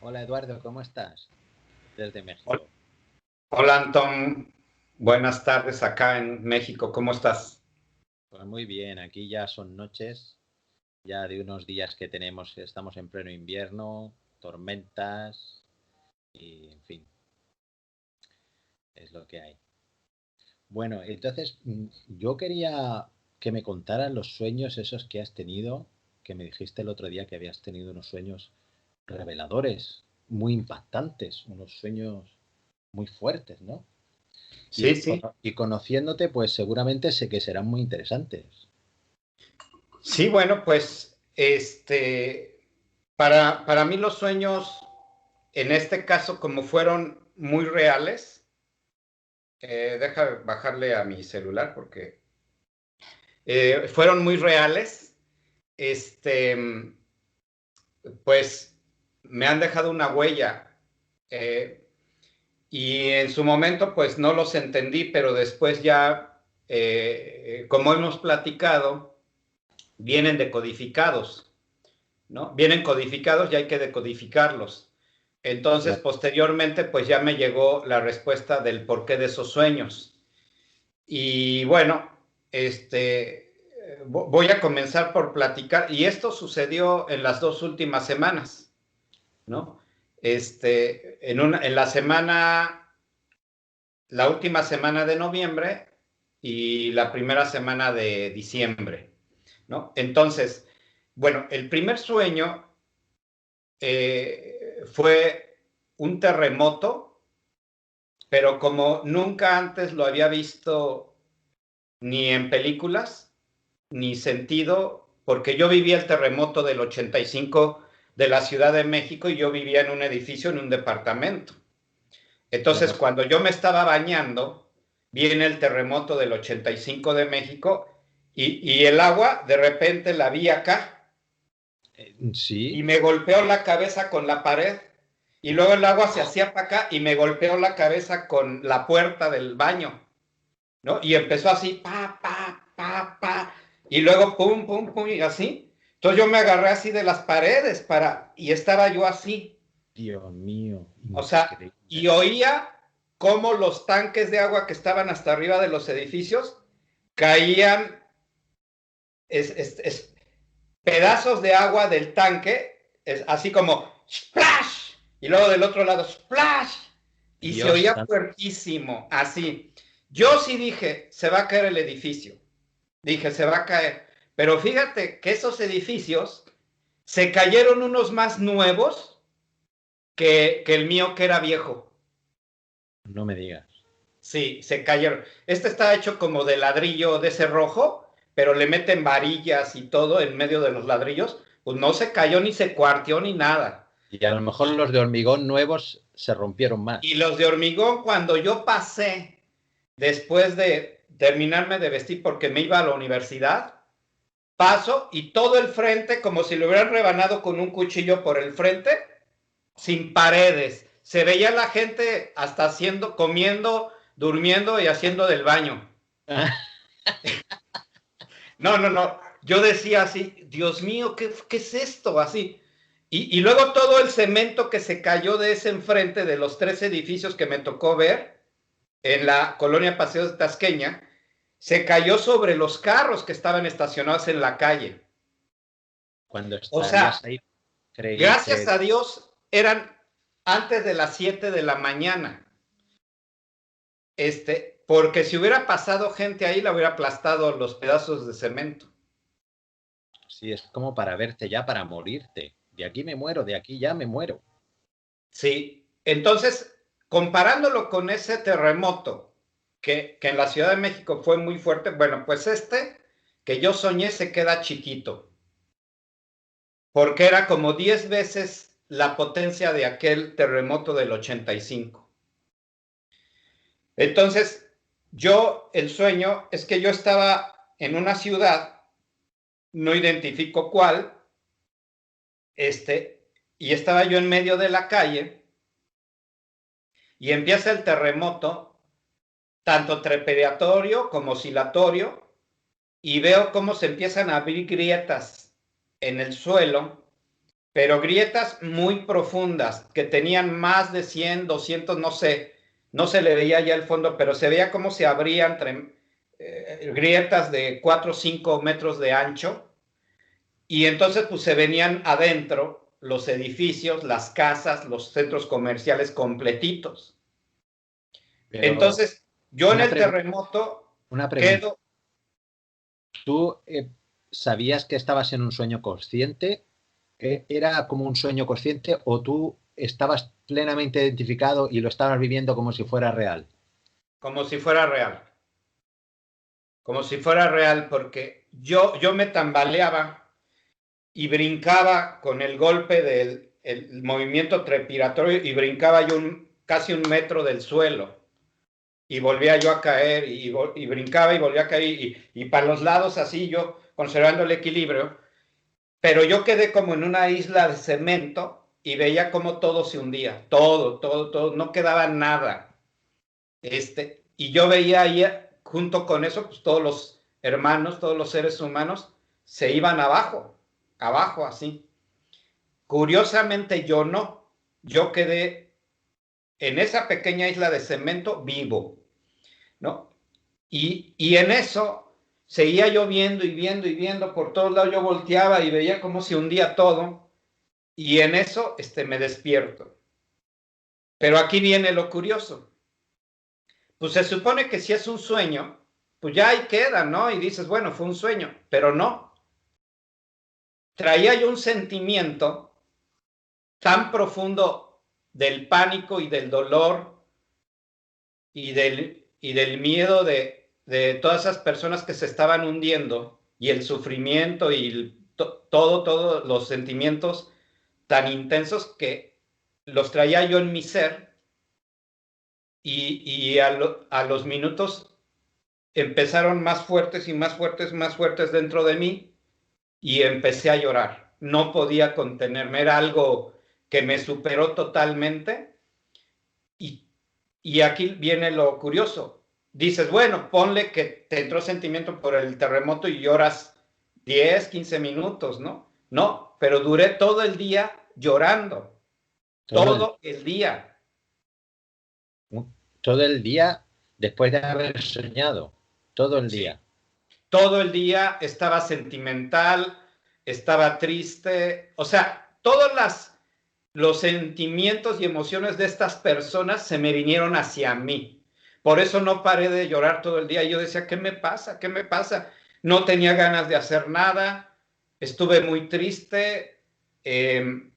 Hola Eduardo, ¿cómo estás? Desde Hola, México. hola, Antón, buenas tardes acá en México, ¿cómo estás? Pues muy bien, aquí ya son noches, ya de unos días que tenemos, estamos en pleno invierno, tormentas y en fin, es lo que hay. Bueno, entonces yo quería que me contaras los sueños esos que has tenido, que me dijiste el otro día que habías tenido unos sueños reveladores, muy impactantes, unos sueños muy fuertes, ¿no? Sí, sí, Y conociéndote, pues seguramente sé que serán muy interesantes. sí, bueno, pues, para mí los sueños, en este caso, como fueron muy reales, deja bajarle a mi celular porque fueron muy reales, este, pues, me han dejado una huella. eh, Y en su momento, pues no los entendí, pero después ya, como hemos platicado, vienen decodificados, ¿no? Vienen codificados y hay que decodificarlos. Entonces, Claro. posteriormente, pues ya me llegó la respuesta del porqué de esos sueños. Y bueno, voy a comenzar por platicar, y esto sucedió en las dos últimas semanas, ¿no? En la semana la última semana de noviembre y la primera semana de diciembre, ¿no? Entonces, bueno, el primer sueño fue un terremoto, pero como nunca antes lo había visto ni en películas, ni sentido, porque yo viví el terremoto del 85 de la Ciudad de México y yo vivía en un edificio, en un departamento. Entonces, Claro. cuando yo me estaba bañando, viene el terremoto del 85 de México y el agua de repente la vi acá y Sí, me golpeó la cabeza con la pared y luego el agua se hacía para acá y me golpeó la cabeza con la puerta del baño, ¿no? Y empezó así, pa, y luego pum, pum, pum, y así. Entonces yo me agarré así de las paredes y estaba yo así. Dios mío, O sea, y increíble. oía cómo los tanques de agua que estaban hasta arriba de los edificios caían es, pedazos de agua del tanque, así como splash, y luego del otro lado splash, y se Dios oía santo. fuertísimo, así. Yo sí dije, se va a caer el edificio. Dije, se va a caer. Pero fíjate que esos edificios se cayeron unos más nuevos que el mío, que era viejo. No me digas. Sí, se cayeron. Este está hecho como de ladrillo de ese rojo, pero le meten varillas y todo en medio de los ladrillos. Pues no se cayó ni se cuarteó ni nada. Y a lo mejor los de hormigón nuevos se rompieron Y más. los de hormigón, cuando yo pasé, después de terminarme de vestir porque me iba a la universidad, paso y todo el frente, como si lo hubieran rebanado con un cuchillo por el frente, sin paredes. Se veía la gente hasta haciendo, comiendo, durmiendo y haciendo del baño. No, no, no. Yo decía así, Dios mío, ¿qué es esto? Así. Y luego todo el cemento que se cayó de ese enfrente de los tres edificios que me tocó ver en la colonia Paseos de Tasqueña, se cayó sobre los carros que estaban estacionados en la calle. Cuando O sea, estarías ahí, gracias a Dios eran antes de las 7 de la mañana. Porque si hubiera pasado gente ahí, la hubiera aplastado los pedazos de cemento. sí, es como para verte ya, para morirte. De aquí me muero, de aquí ya me muero. Sí, entonces, comparándolo con ese terremoto que en la Ciudad de México fue muy fuerte, bueno, pues que yo soñé se queda chiquito, porque era como 10 veces la potencia de aquel terremoto del 85. Entonces, el sueño es que yo estaba en una ciudad, no identifico cuál, y estaba yo en medio de la calle y empieza el terremoto tanto trepidatorio como oscilatorio, y veo cómo se empiezan a abrir grietas en el suelo pero grietas muy profundas, que tenían más de 100, 200, no sé, no se le veía ya el fondo, pero se veía cómo se abrían grietas de 4 o 5 metros de ancho, y entonces pues se venían adentro los edificios, las casas, los centros comerciales completitos. Pero Entonces, yo en una, el terremoto una pregunta. quedo. ¿Tú sabías que estabas en un sueño consciente? ¿Era como un sueño consciente o tú estabas plenamente identificado y lo estabas viviendo como si fuera real? Como si fuera real, como si fuera real, porque yo me tambaleaba y brincaba con el golpe del el movimiento trepidatorio y brincaba yo casi 1 metro del suelo y volvía yo a caer y brincaba y volvía a caer y para los lados así yo conservando el equilibrio, pero yo quedé como en una isla de cemento y veía como todo se hundía, todo, no quedaba nada. Y yo veía ahí, junto con eso, pues todos los hermanos, todos los seres humanos se iban abajo, abajo así. Curiosamente yo no, yo quedé en esa pequeña isla de cemento vivo, ¿no? Y en eso seguía yo viendo y viendo y viendo por todos lados, yo volteaba y veía cómo se hundía todo, y en eso me despierto. Pero aquí viene lo curioso. Pues se supone que si es un sueño, pues ya ahí queda, ¿no? Y dices, bueno, fue un sueño, pero no. Traía yo un sentimiento tan profundo del pánico y del dolor y del miedo de todas esas personas que se estaban hundiendo y el sufrimiento y todos los sentimientos tan intensos que los traía yo en mi ser y a los minutos empezaron más fuertes y más fuertes dentro de mí y empecé a llorar. No podía contenerme, era algo que me superó totalmente y, y aquí viene lo curioso. Dices, bueno, ponle que te entró sentimiento por el terremoto y lloras 10, 15 minutos, ¿no? No, pero duré todo el día llorando, Todo el, todo el día. todo el día después de haber soñado. Todo el Sí, día. todo el día estaba sentimental, estaba triste, o sea, los sentimientos y emociones de estas personas se me vinieron hacia mí. Por eso no paré de llorar todo el día. Yo decía, ¿qué me pasa? ¿Qué me pasa? No tenía ganas de hacer nada, estuve muy triste, eh,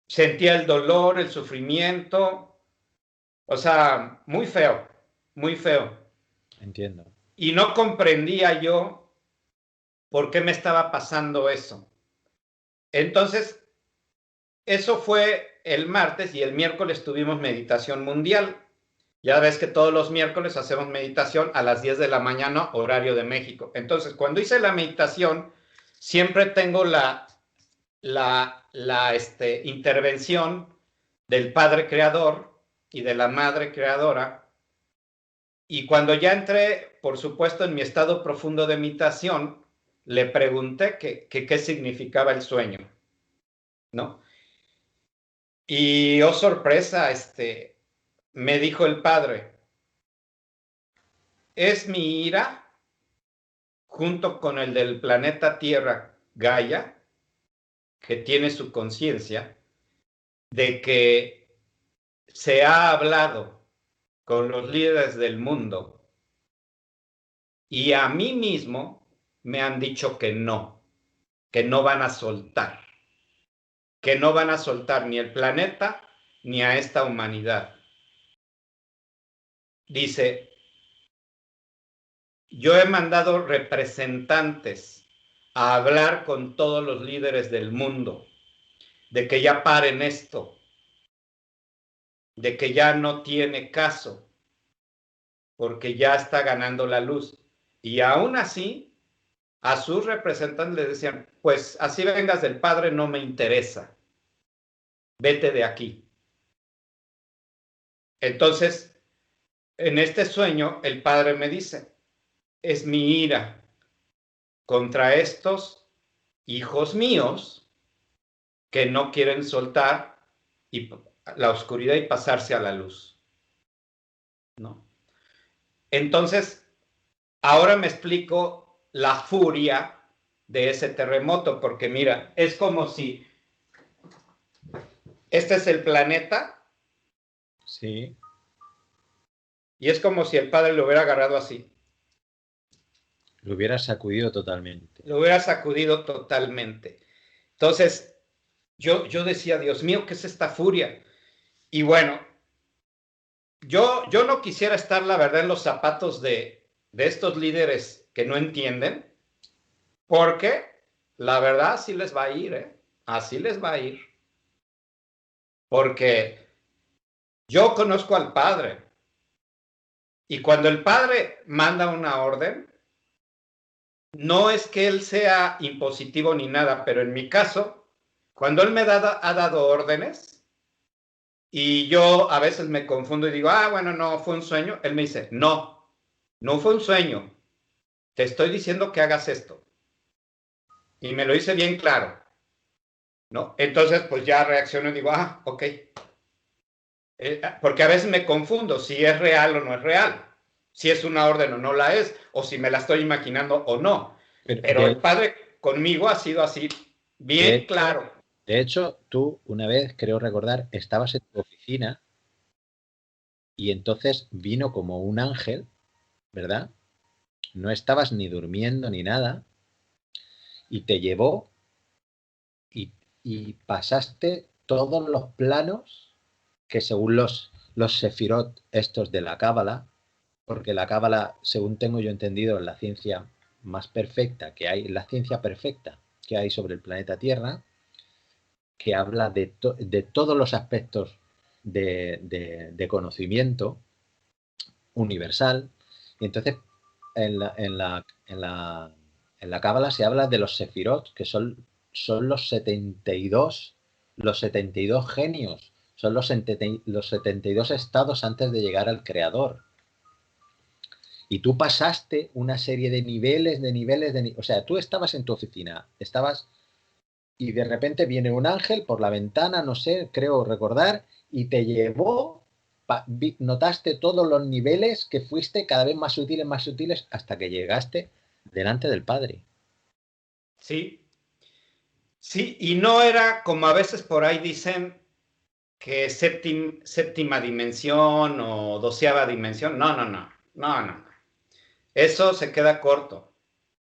sentía el dolor, el sufrimiento, o sea, muy feo, muy feo. Entiendo. Y no comprendía yo por qué me estaba pasando eso. Entonces, eso fue el martes y el miércoles tuvimos meditación mundial. Ya ves que todos los miércoles hacemos meditación a las 10 de la mañana, horario de México. Entonces, cuando hice la meditación, siempre tengo la intervención del Padre Creador y de la Madre Creadora. Y cuando ya entré, por supuesto, en mi estado profundo de meditación, le pregunté qué significaba el sueño, ¿no? Y oh sorpresa, me dijo el Padre, es mi ira junto con el del planeta Tierra, Gaia, que tiene su conciencia, de que se ha hablado con los líderes del mundo y a mí mismo me han dicho que no van a soltar, que no van a soltar ni el planeta ni a esta humanidad. Dice, yo he mandado representantes a hablar con todos los líderes del mundo de que ya paren esto, de que ya no tiene caso, porque ya está ganando la luz. Y aún así, a sus representantes les decían, pues así vengas del Padre, no me interesa, vete de aquí. Entonces, en este sueño, el Padre me dice, es mi ira contra estos hijos míos que no quieren soltar la oscuridad y pasarse a la luz, ¿no? Entonces, ahora me explico la furia de ese terremoto, porque mira, es como si este es el planeta. Sí. Y es como si el padre lo hubiera agarrado así. Lo hubiera sacudido totalmente. Lo hubiera sacudido totalmente. Entonces, yo decía, Dios mío, ¿qué es esta furia? Y bueno, yo no quisiera estar, la verdad, en los zapatos de estos líderes que no entienden, porque la verdad así les va a ir, ¿eh? Así les va a ir. Porque yo conozco al Padre, y cuando el Padre manda una orden, no es que él sea impositivo ni nada, pero en mi caso, cuando él me ha dado órdenes y yo a veces me confundo y digo, bueno, no, fue un sueño, él me dice, no, no fue un sueño, te estoy diciendo que hagas esto. Y me lo dice bien claro, ¿no? Entonces, pues ya reacciono y digo, ok. Porque a veces me confundo si es real o no es real, si es una orden o no la es, o si me la estoy imaginando o no. Pero el Padre conmigo ha sido así, bien claro. De hecho, tú una vez, creo recordar, estabas en tu oficina y entonces vino como un ángel, ¿verdad? No estabas ni durmiendo ni nada y te llevó y pasaste todos los planos que según los sefirot estos de la Cábala, porque la Cábala, según tengo yo entendido, es la ciencia más perfecta que hay, la ciencia perfecta que hay sobre el planeta Tierra, que habla de todos los aspectos de conocimiento universal. Y entonces en la Cábala se habla de los sefirot, que son los 72 genios, son los 72 estados antes de llegar al creador. Y tú pasaste una serie de niveles, o sea, tú estabas en tu oficina, y de repente viene un ángel por la ventana, no sé, creo recordar, y te llevó, notaste todos los niveles que fuiste cada vez más sutiles, hasta que llegaste delante del Padre. Sí, sí, y no era como a veces por ahí dicen que séptima dimensión o doceava dimensión. No, no, no, no, no. Eso se queda corto.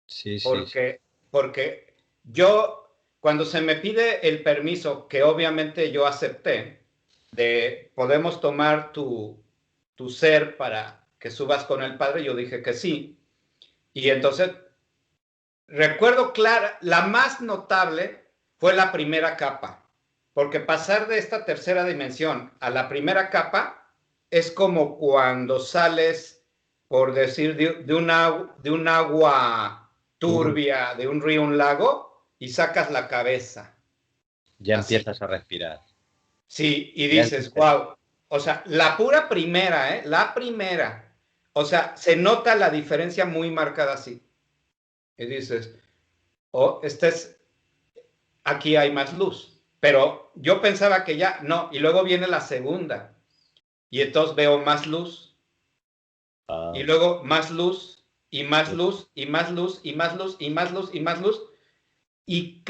Sí, porque, porque yo, cuando se me pide el permiso, que obviamente yo acepté, de podemos tomar tu ser para que subas con el Padre, yo dije que sí. Y entonces, recuerdo clara, la más notable fue la primera capa, porque pasar de esta tercera dimensión a la primera capa es como cuando sales, por decir, de un agua turbia, de un río, un lago, y sacas la cabeza. Ya Así. empiezas a respirar. Sí, y dices, wow. O sea, la pura primera, la primera. O sea, se nota la diferencia muy marcada así. Y dices, aquí hay más luz. Pero yo pensaba que ya, no. Y luego viene la segunda. Y entonces veo más luz. Y luego más luz, y más luz, y más luz, y más luz, y más luz, y más luz. Y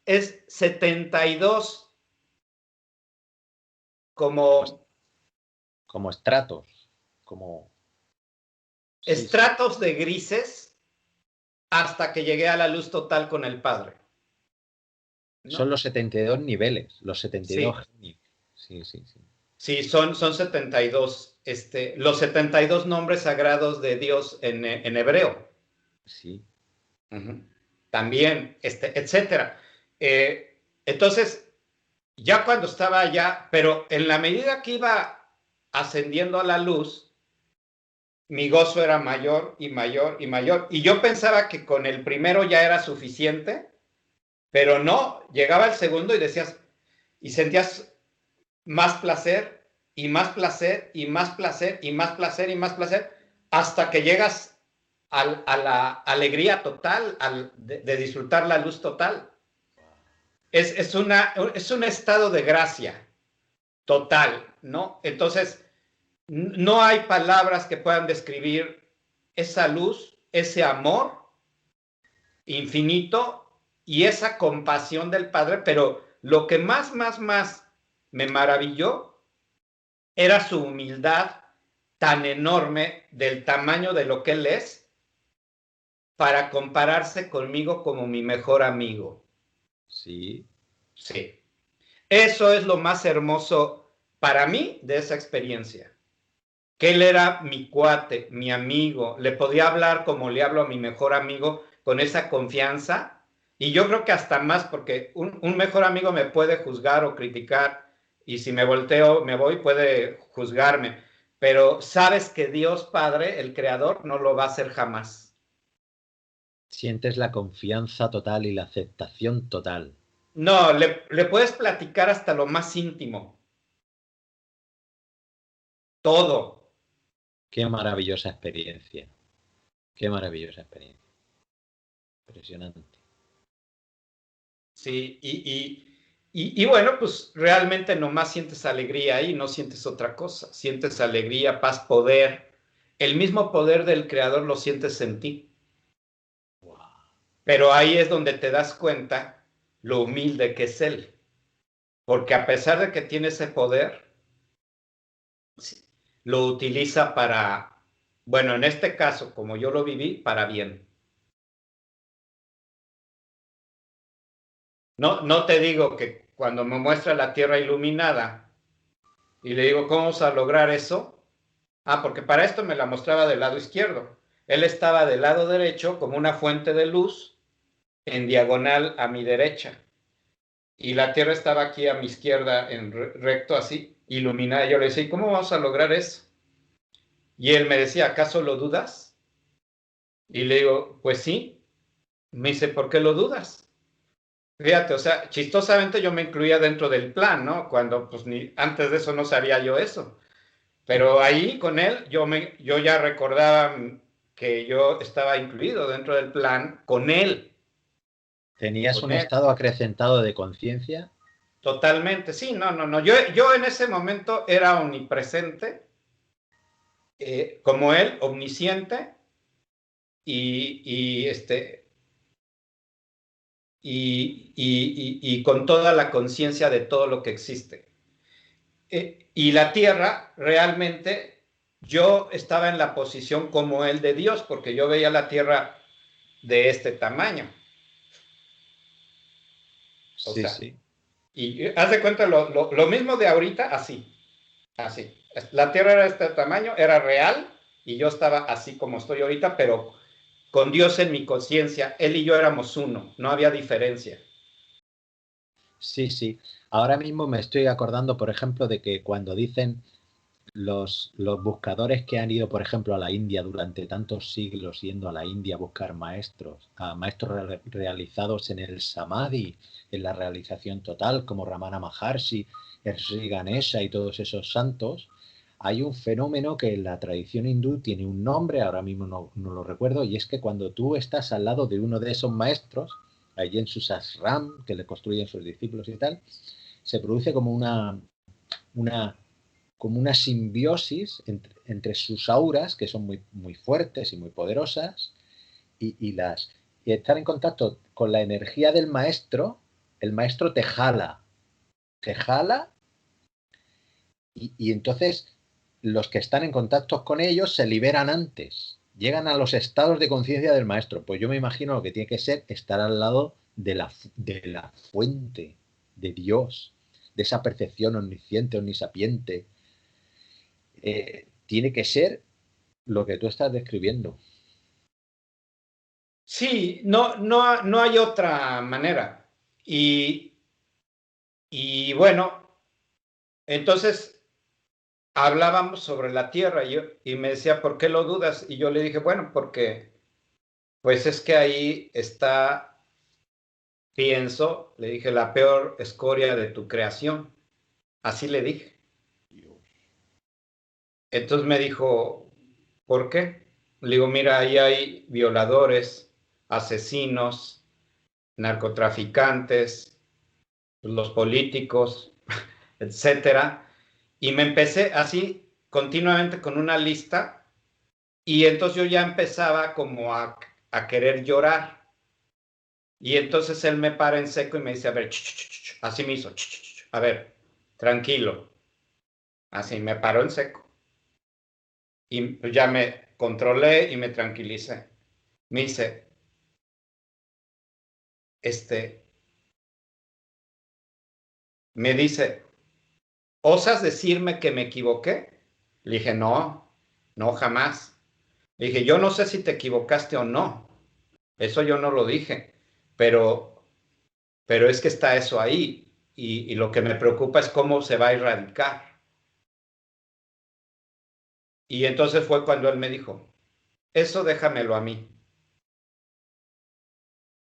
es 72 como estratos, como estratos de grises hasta que llegué a la luz total con el Padre, ¿no? Son los 72 niveles, los 72 genios. Sí, sí, sí. Sí, son 72, los 72 nombres sagrados de Dios en hebreo. Sí. También, etcétera. Entonces, ya cuando estaba allá, pero en la medida que iba ascendiendo a la luz, mi gozo era mayor y mayor y mayor. Y yo pensaba que con el primero ya era suficiente, pero no, llegaba el segundo y decías, y sentías más placer, y más placer, y más placer, y más placer, y más placer, hasta que llegas a la alegría total, de disfrutar la luz total. es un estado de gracia total, ¿no? Entonces, no hay palabras que puedan describir esa luz, ese amor infinito y esa compasión del Padre, pero lo que más me maravilló era su humildad tan enorme del tamaño de lo que Él es para compararse conmigo como mi mejor amigo. Sí. Sí. Eso es lo más hermoso para mí de esa experiencia. Que él era mi cuate, mi amigo, le podía hablar como le hablo a mi mejor amigo, con esa confianza, y yo creo que hasta más, porque un mejor amigo me puede juzgar o criticar, y si me volteo, me voy, puede juzgarme, pero sabes que Dios Padre, el Creador, no lo va a hacer jamás. Sientes la confianza total y la aceptación total. No, le puedes platicar hasta lo más íntimo, todo. Qué maravillosa experiencia. Qué maravillosa experiencia. Impresionante. Sí, y bueno, pues realmente nomás sientes alegría ahí, no sientes otra cosa. Sientes alegría, paz, poder. El mismo poder del Creador lo sientes en ti. Wow. Pero ahí es donde te das cuenta lo humilde que es Él. Porque a pesar de que tiene ese poder, lo utiliza para, bueno, en este caso, como yo lo viví, para bien. No, no te digo que cuando me muestra la tierra iluminada y le digo, ¿cómo vamos a lograr eso? Ah, porque para esto me la mostraba del lado izquierdo. Él estaba del lado derecho como una fuente de luz en diagonal a mi derecha. Y la Tierra estaba aquí a mi izquierda en recto así, iluminada. Yo le decía, ¿y cómo vamos a lograr eso? Y él me decía, ¿acaso lo dudas? Y le digo, pues sí. Me dice, ¿por qué lo dudas? Fíjate, o sea, chistosamente yo me incluía dentro del plan, ¿no? Cuando pues ni antes de eso no sabía yo eso. Pero ahí con él yo ya recordaba que yo estaba incluido dentro del plan con él, ¿Tenías con un él, estado acrecentado de conciencia? totalmente. Sí, no. Yo en ese momento era omnipresente, como él, omnisciente y, y con toda la conciencia de todo lo que existe. Y la tierra realmente, yo estaba en la posición como él de Dios, porque yo veía la tierra de este tamaño. O Sí, sea, sí. y haz de cuenta lo mismo de ahorita, así, así. La tierra era de este tamaño, era real, y yo estaba así como estoy ahorita, pero con Dios en mi conciencia, Él y yo éramos uno, no había diferencia. Sí, sí. Ahora mismo me estoy acordando, por ejemplo, de que cuando dicen los buscadores que han ido, por ejemplo, a la India durante tantos siglos, yendo a la India a buscar maestros, a maestros realizados en el Samadhi, en la realización total, como Ramana Maharshi, el Sri Ganesha y todos esos santos, hay un fenómeno que en la tradición hindú tiene un nombre, ahora mismo no lo recuerdo, y es que cuando tú estás al lado de uno de esos maestros, allí en sus ashram, que le construyen sus discípulos y tal, se produce una, como una simbiosis entre sus auras, que son muy fuertes y muy poderosas, y estar en contacto con la energía del maestro, el maestro te jala y entonces los que están en contacto con ellos se liberan antes, llegan a los estados de conciencia del maestro. Pues yo me imagino lo que tiene que ser estar al lado de la fuente, de Dios, de esa percepción omnisciente, omnisapiente. Tiene que ser lo que tú estás describiendo. Sí, no hay otra manera. Y, y bueno, entonces hablábamos sobre la tierra y me decía, ¿por qué lo dudas? Y yo le dije, bueno, porque pues es que ahí está, pienso, le dije, la peor escoria de tu creación. Así le dije. Entonces me dijo, ¿por qué? Le digo, mira, ahí hay violadores, asesinos, narcotraficantes, los políticos, etcétera. Y me empecé así continuamente con una lista y entonces yo ya empezaba como a querer llorar. Y entonces él me para en seco y me dice, a ver, así me hizo, a ver, tranquilo. Así me paró en seco. Y ya me controlé y me tranquilicé. Me dice, me dice, ¿osas decirme que me equivoqué? Le dije, no, no, jamás. Le dije, yo no sé si te equivocaste o no. Eso yo no lo dije. Pero, pero es que está eso ahí. Y lo que me preocupa es cómo se va a erradicar. Y entonces fue cuando él me dijo, eso déjamelo a mí.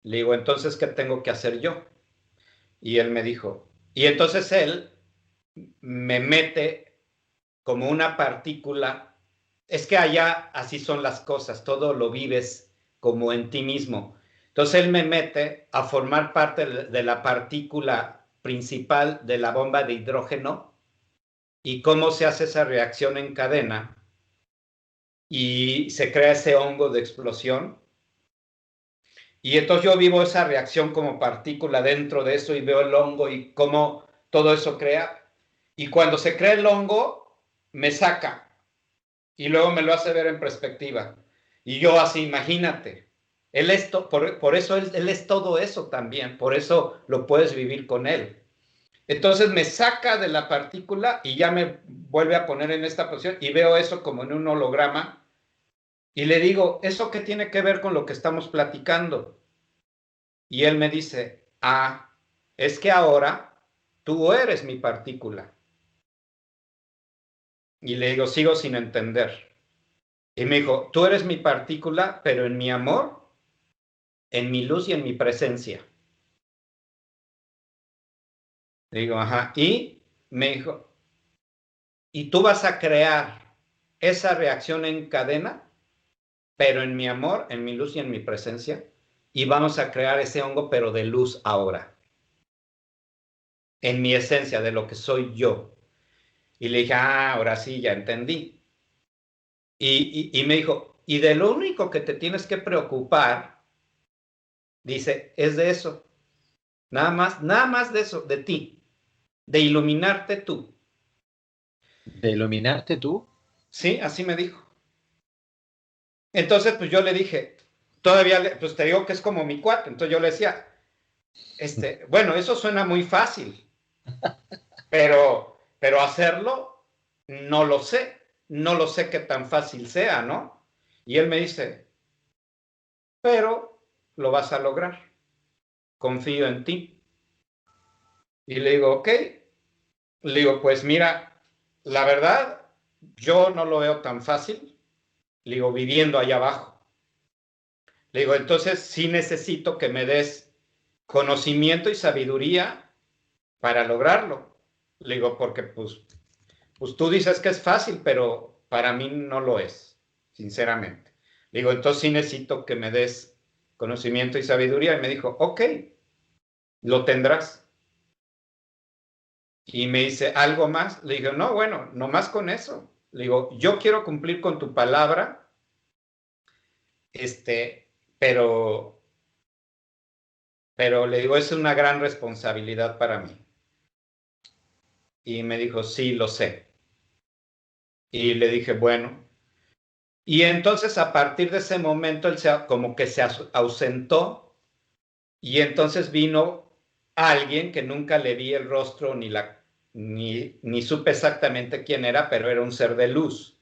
Le digo, entonces, ¿qué tengo que hacer yo? Y él me dijo, y entonces él me mete como una partícula. Es que allá así son las cosas, todo lo vives como en ti mismo. Entonces él me mete a formar parte de la partícula principal de la bomba de hidrógeno y cómo se hace esa reacción en cadena y se crea ese hongo de explosión. Y entonces yo vivo esa reacción como partícula dentro de eso y veo el hongo y cómo todo eso crea. Y cuando se crea el hongo, me saca y luego me lo hace ver en perspectiva. Y yo así, imagínate, él es por eso él es todo eso también, por eso lo puedes vivir con él. Entonces me saca de la partícula y ya me vuelve a poner en esta posición y veo eso como en un holograma y le digo, ¿eso qué tiene que ver con lo que estamos platicando? Y él me dice, es que ahora tú eres mi partícula. Y le digo, sigo sin entender. Y me dijo, tú eres mi partícula, pero en mi amor, en mi luz y en mi presencia. Le digo, ajá. Y me dijo, y tú vas a crear esa reacción en cadena, pero en mi amor, en mi luz y en mi presencia. Y vamos a crear ese hongo, pero de luz ahora. En mi esencia, de lo que soy yo. Y le dije, ahora sí, ya entendí. Y me dijo, y de lo único que te tienes que preocupar, dice, es de eso. Nada más de eso, de ti, de iluminarte tú. ¿De iluminarte tú? Sí, así me dijo. Entonces, pues yo le dije, todavía, pues te digo que es como mi cuate. Entonces yo le decía, bueno, eso suena muy fácil, pero hacerlo, no lo sé. No lo sé qué tan fácil sea, ¿no? Y él me dice, pero lo vas a lograr. Confío en ti. Y le digo, ok. Le digo, pues mira, la verdad, yo no lo veo tan fácil. Le digo, viviendo allá abajo. Le digo, entonces sí necesito que me des conocimiento y sabiduría para lograrlo. Le digo, porque pues tú dices que es fácil, pero para mí no lo es, sinceramente. Le digo, entonces sí necesito que me des conocimiento y sabiduría. Y me dijo, ok, lo tendrás. Y me dice, ¿algo más? Le digo, no, bueno, no más con eso. Le digo, yo quiero cumplir con tu palabra, este, pero, pero le digo, es una gran responsabilidad para mí. Y me dijo, sí, lo sé. Y le dije, bueno. Y entonces a partir de ese momento él como que se ausentó y entonces vino alguien que nunca le vi el rostro ni supe exactamente quién era, pero era un ser de luz,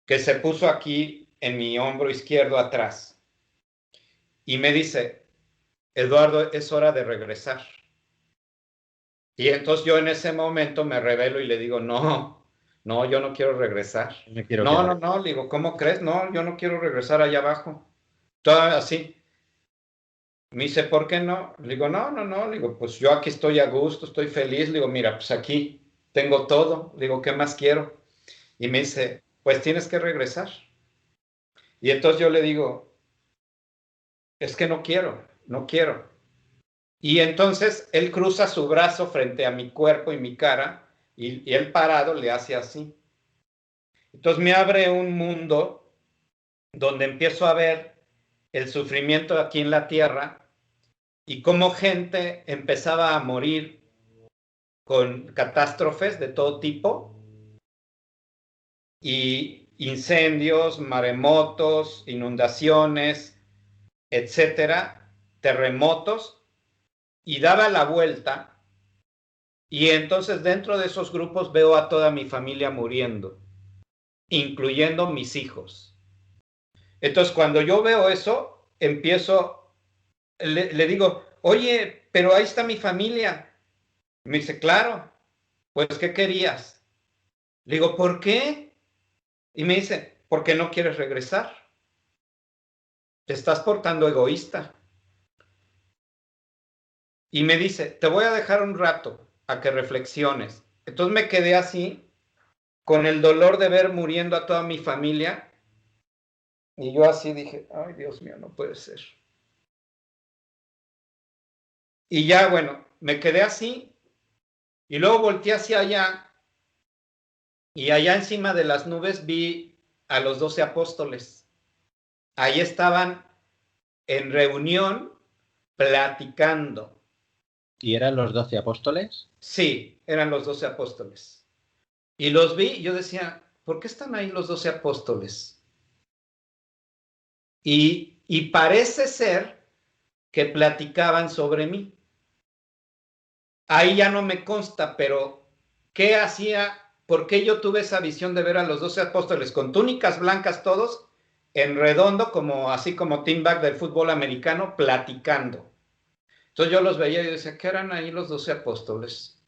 que se puso aquí en mi hombro izquierdo atrás y me dice, Eduardo, es hora de regresar. Y entonces yo en ese momento me revelo y le digo, no, no, yo no quiero regresar. Me quiero No, quedar no, aquí. no, le digo, ¿cómo crees? No, yo no quiero regresar allá abajo. Todo así. Me dice, ¿por qué no? Le digo, no, no, no. Le digo, pues yo aquí estoy a gusto, estoy feliz. Le digo, mira, pues aquí tengo todo. Le digo, ¿qué más quiero? Y me dice, pues tienes que regresar. Y entonces yo le digo, es que no quiero, no quiero. Y entonces él cruza su brazo frente a mi cuerpo y mi cara, y él parado le hace así. Entonces me abre un mundo donde empiezo a ver el sufrimiento aquí en la tierra y cómo gente empezaba a morir con catástrofes de todo tipo, y incendios, maremotos, inundaciones, etcétera, terremotos, y daba la vuelta, y entonces dentro de esos grupos veo a toda mi familia muriendo, incluyendo mis hijos. Entonces cuando yo veo eso, le digo, oye, pero ahí está mi familia. Me dice, claro, pues ¿qué querías? Le digo, ¿por qué? Y me dice, ¿por qué no quieres regresar? Te estás portando egoísta. Y me dice, te voy a dejar un rato a que reflexiones. Entonces me quedé así, con el dolor de ver muriendo a toda mi familia. Y yo así dije, ay, Dios mío, no puede ser. Y ya, bueno, me quedé así. Y luego volteé hacia allá. Y allá encima de las nubes vi a los 12 apóstoles. Ahí estaban en reunión, platicando. ¿Y eran los 12 apóstoles? Sí, eran los 12 apóstoles. Y los vi y yo decía, ¿por qué están ahí los 12 apóstoles? Y parece ser que platicaban sobre mí. Ahí ya no me consta, pero ¿qué hacía? ¿Por qué yo tuve esa visión de ver a los 12 apóstoles con túnicas blancas todos, en redondo, como, así como team back del fútbol americano, platicando? Entonces yo los veía y decía, ¿qué eran ahí los 12 apóstoles?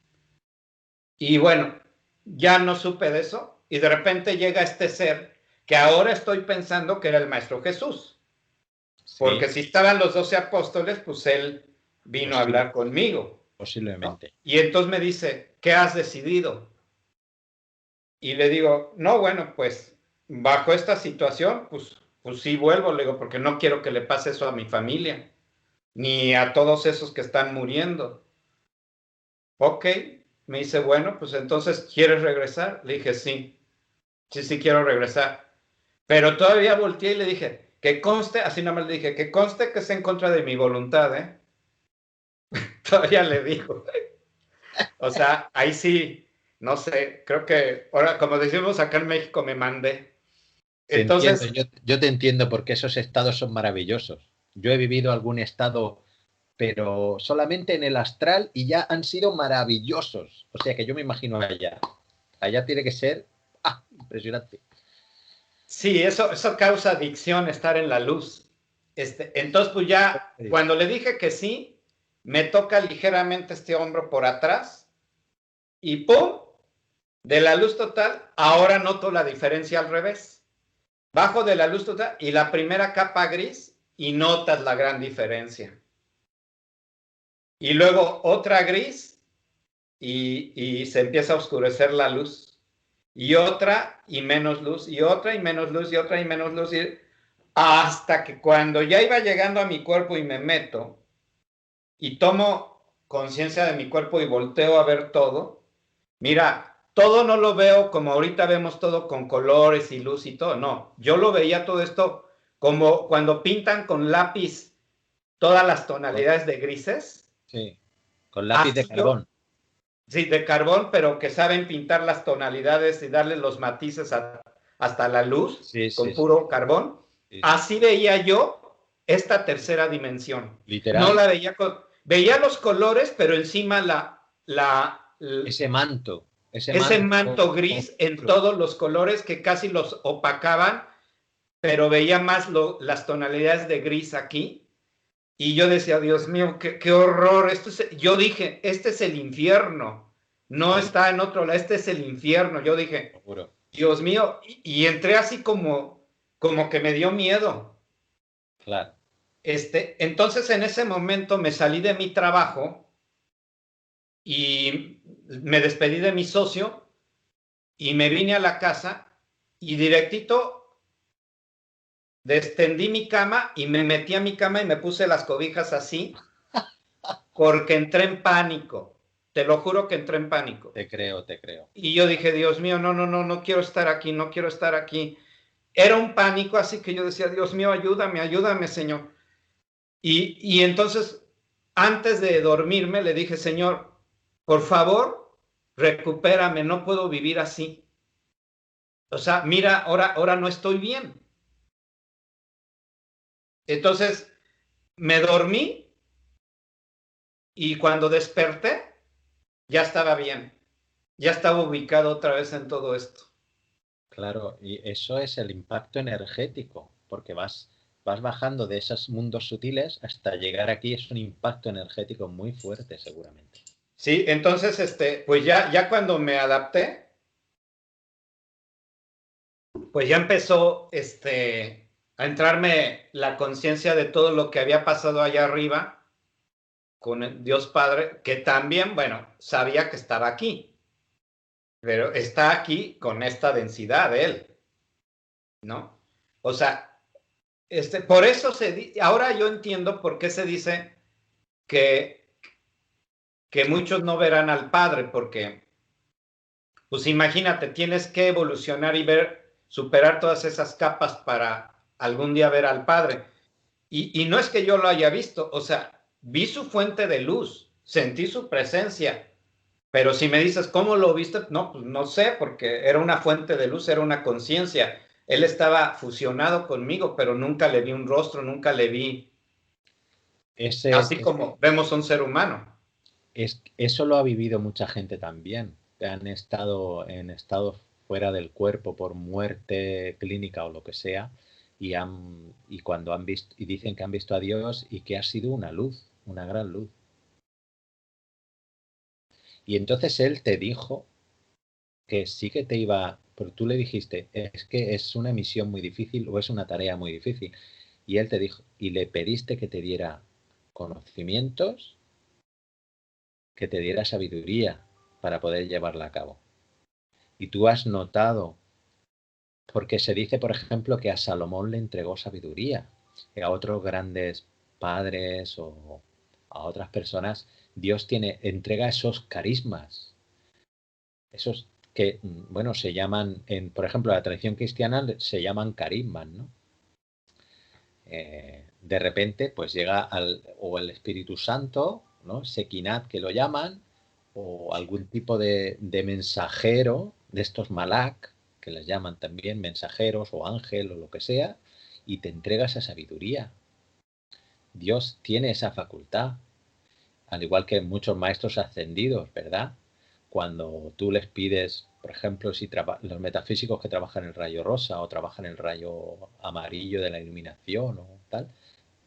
Y bueno, ya no supe de eso, y de repente llega este ser que ahora estoy pensando que era el Maestro Jesús, porque Sí, si estaban los 12 apóstoles, pues él vino a hablar conmigo, ¿no? posiblemente. Y entonces me dice, ¿qué has decidido? Y le digo, no, bueno, pues bajo esta situación, pues sí vuelvo, le digo, porque no quiero que le pase eso a mi familia, ni a todos esos que están muriendo. Ok, me dice, bueno, pues entonces, ¿quieres regresar? Le dije, sí, sí quiero regresar. Pero todavía volteé y le dije, que conste, así nada más le dije, que conste que es en contra de mi voluntad, ¿eh? Todavía le digo. O sea, ahí sí, no sé, creo que ahora, como decimos acá en México, me mandé. Te entiendo, Entonces, yo te entiendo porque esos estados son maravillosos. Yo he vivido algún estado, pero solamente en el astral y ya han sido maravillosos. O sea que yo me imagino allá. Allá tiene que ser impresionante. sí, eso causa adicción, estar en la luz. Entonces, pues ya, cuando le dije que sí, me toca ligeramente este hombro por atrás y ¡pum! De la luz total, ahora noto la diferencia al revés. Bajo de la luz total y la primera capa gris y notas la gran diferencia. Y luego otra gris y se empieza a oscurecer la luz. Y otra y menos luz, y otra y menos luz, y otra y menos luz, hasta que cuando ya iba llegando a mi cuerpo y me meto y tomo conciencia de mi cuerpo y volteo a ver todo, mira, todo no lo veo como ahorita vemos todo con colores y luz y todo, no, yo lo veía todo esto como cuando pintan con lápiz todas las tonalidades de grises, Sí, con lápiz de así yo, carbón. sí, de carbón, pero que saben pintar las tonalidades y darle los matices hasta la luz Sí, con sí, sí, puro carbón. sí, sí. Así veía yo esta tercera dimensión. No Literal, la veía veía los colores, pero encima ese ese manto manto gris en oscuro. todos los colores que casi los opacaban, pero veía más las tonalidades de gris aquí. Y yo decía, Dios mío, qué horror. Yo dije, este es el infierno. No Sí, está en otro lado, este es el infierno. Yo dije, seguro. Dios mío, y entré así como que me dio miedo. Claro. Entonces en ese momento me salí de mi trabajo y me despedí de mi socio y me vine a la casa y directito extendí mi cama y me metí a mi cama y me puse las cobijas así porque entré en pánico. Te lo juro que entré en pánico. Te creo, te creo. Y yo dije, Dios mío, no, no, no, no quiero estar aquí, no quiero estar aquí. Era un pánico, así que yo decía, Dios mío, ayúdame, ayúdame, Señor. Y entonces, antes de dormirme, le dije, Señor, por favor, recupérame, no puedo vivir así. O sea, mira, ahora no estoy bien. Entonces, me dormí y cuando desperté, ya estaba bien. Ya estaba ubicado otra vez en todo esto. Claro, y eso es el impacto energético, porque vas bajando de esos mundos sutiles hasta llegar aquí, es un impacto energético muy fuerte, seguramente. Sí, entonces, pues ya cuando me adapté, pues ya empezó, a entrarme la conciencia de todo lo que había pasado allá arriba con el Dios Padre, que también, bueno, sabía que estaba aquí, pero está aquí con esta densidad de él, ¿no? O sea, por eso ahora yo entiendo por qué se dice que, que muchos no verán al Padre, porque, pues imagínate, tienes que evolucionar y superar todas esas capas para algún día ver al Padre. Y no es que yo lo haya visto, o sea, vi su fuente de luz, sentí su presencia, pero si me dices, ¿cómo lo viste? No, pues no sé, porque era una fuente de luz, era una conciencia. Él estaba fusionado conmigo, pero nunca le vi un rostro, nunca le vi, Ese, así como vemos a un ser humano. eso lo ha vivido mucha gente también, que han estado en estado fuera del cuerpo por muerte clínica o lo que sea, y cuando han visto, y dicen que han visto a Dios y que ha sido una luz, una gran luz. Y entonces él te dijo que sí que te iba, pero tú le dijiste, es que es una misión muy difícil o es una tarea muy difícil. Y él te dijo, y le pediste que te diera conocimientos, que te diera sabiduría para poder llevarla a cabo. Y tú has notado, porque se dice, por ejemplo, que a Salomón le entregó sabiduría, que a otros grandes padres o a otras personas, Dios entrega esos carismas, esos que, bueno, se llaman, por ejemplo, la tradición cristiana se llaman carismas, ¿no? De repente, pues llega o el Espíritu Santo, ¿no? Sequinat, que lo llaman, o algún tipo de mensajero, de estos malak, que les llaman también mensajeros o ángel o lo que sea, y te entrega esa sabiduría. Dios tiene esa facultad, al igual que muchos maestros ascendidos, ¿verdad? Cuando tú les pides, por ejemplo, si los metafísicos que trabajan el rayo rosa o trabajan el rayo amarillo de la iluminación o tal,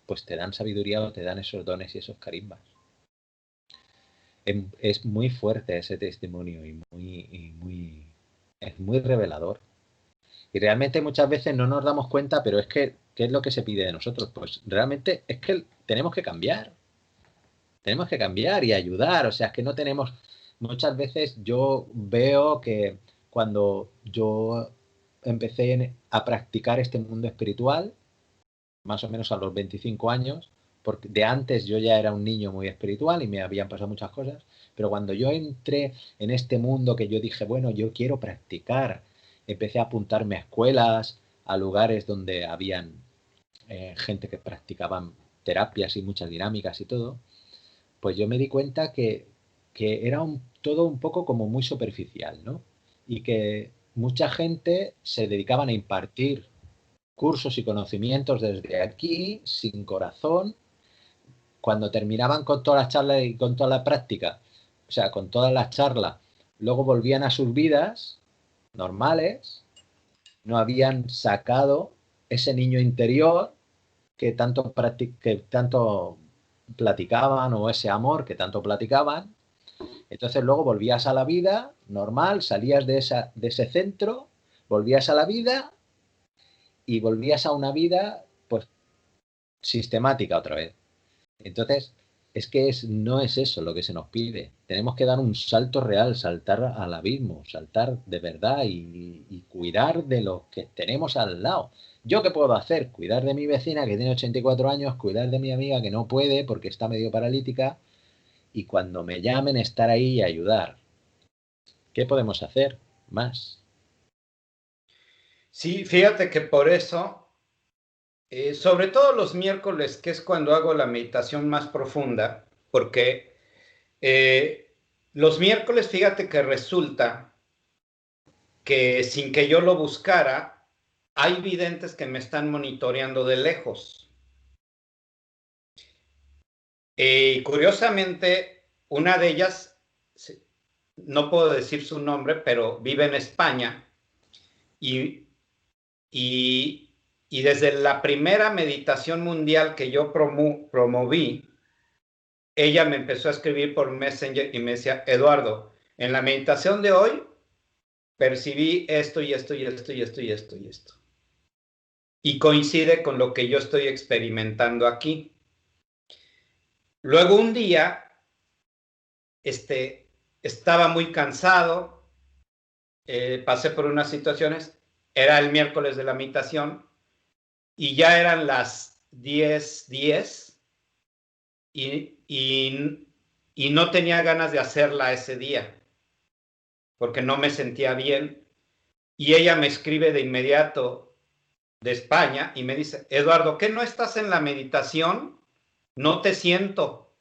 pues te dan sabiduría o te dan esos dones y esos carismas. Es muy fuerte ese testimonio es muy revelador. Y realmente muchas veces no nos damos cuenta, pero es que, ¿qué es lo que se pide de nosotros? Pues realmente es que tenemos que cambiar. Tenemos que cambiar y ayudar. O sea, es que no tenemos. Muchas veces yo veo que cuando yo empecé a practicar este mundo espiritual, más o menos a los 25 años, porque de antes yo ya era un niño muy espiritual y me habían pasado muchas cosas, pero cuando yo entré en este mundo que yo dije, bueno, yo quiero practicar, empecé a apuntarme a escuelas, a lugares donde habían gente que practicaban terapias y muchas dinámicas y todo, pues yo me di cuenta que era todo un poco como muy superficial, ¿no? Y que mucha gente se dedicaban a impartir cursos y conocimientos desde aquí, sin corazón, cuando terminaban con todas las charlas y con toda la práctica, o sea, con todas las charlas, luego volvían a sus vidas normales, no habían sacado ese niño interior que tanto platicaban o ese amor que tanto platicaban. Entonces luego volvías a la vida normal, salías de ese centro, volvías a la vida y volvías a una vida pues sistemática otra vez. Entonces, es que no es eso lo que se nos pide. Tenemos que dar un salto real, saltar al abismo, saltar de verdad y cuidar de los que tenemos al lado. ¿Yo qué puedo hacer? Cuidar de mi vecina que tiene 84 años, cuidar de mi amiga que no puede porque está medio paralítica, y cuando me llamen estar ahí y ayudar. ¿Qué podemos hacer más? Sí, fíjate que por eso, sobre todo los miércoles, que es cuando hago la meditación más profunda, porque los miércoles, fíjate que resulta que sin que yo lo buscara, hay videntes que me están monitoreando de lejos. Y curiosamente, una de ellas, no puedo decir su nombre, pero vive en España y, y, y desde la primera meditación mundial que yo promoví, ella me empezó a escribir por Messenger y me decía, Eduardo, en la meditación de hoy percibí esto y esto y esto y esto y esto y esto. Y coincide con lo que yo estoy experimentando aquí. Luego un día, estaba muy cansado, pasé por unas situaciones, era el miércoles de la meditación y ya eran las 10:10 y no tenía ganas de hacerla ese día porque no me sentía bien. Y ella me escribe de inmediato de España y me dice, Eduardo, ¿qué no estás en la meditación? No te siento.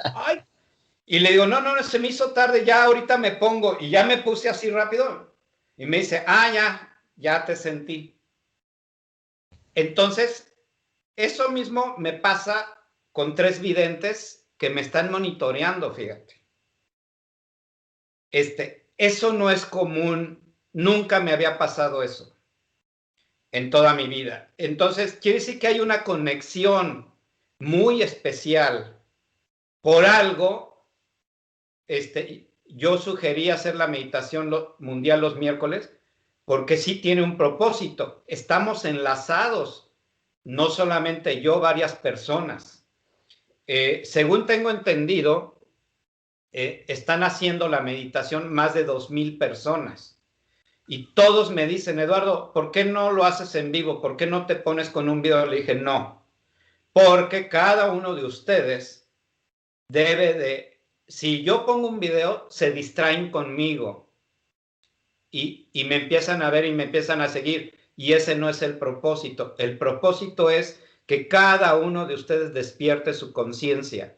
Ay. Y le digo, no, no, se me hizo tarde, ya ahorita me pongo. Y ya me puse así rápido. Y me dice, ya te sentí. Entonces, eso mismo me pasa con 3 videntes que me están monitoreando, fíjate. Eso no es común, nunca me había pasado eso en toda mi vida. Entonces, quiere decir que hay una conexión muy especial. Por algo, yo sugerí hacer la meditación mundial los miércoles, porque sí tiene un propósito. Estamos enlazados, no solamente yo, varias personas. Según tengo entendido, están haciendo la meditación más de 2,000 personas. Y todos me dicen, Eduardo, ¿por qué no lo haces en vivo? ¿Por qué no te pones con un video? Le dije, no, porque cada uno de ustedes debe de, si yo pongo un video, se distraen conmigo y me empiezan a ver y me empiezan a seguir. Y ese no es el propósito. El propósito es que cada uno de ustedes despierte su conciencia,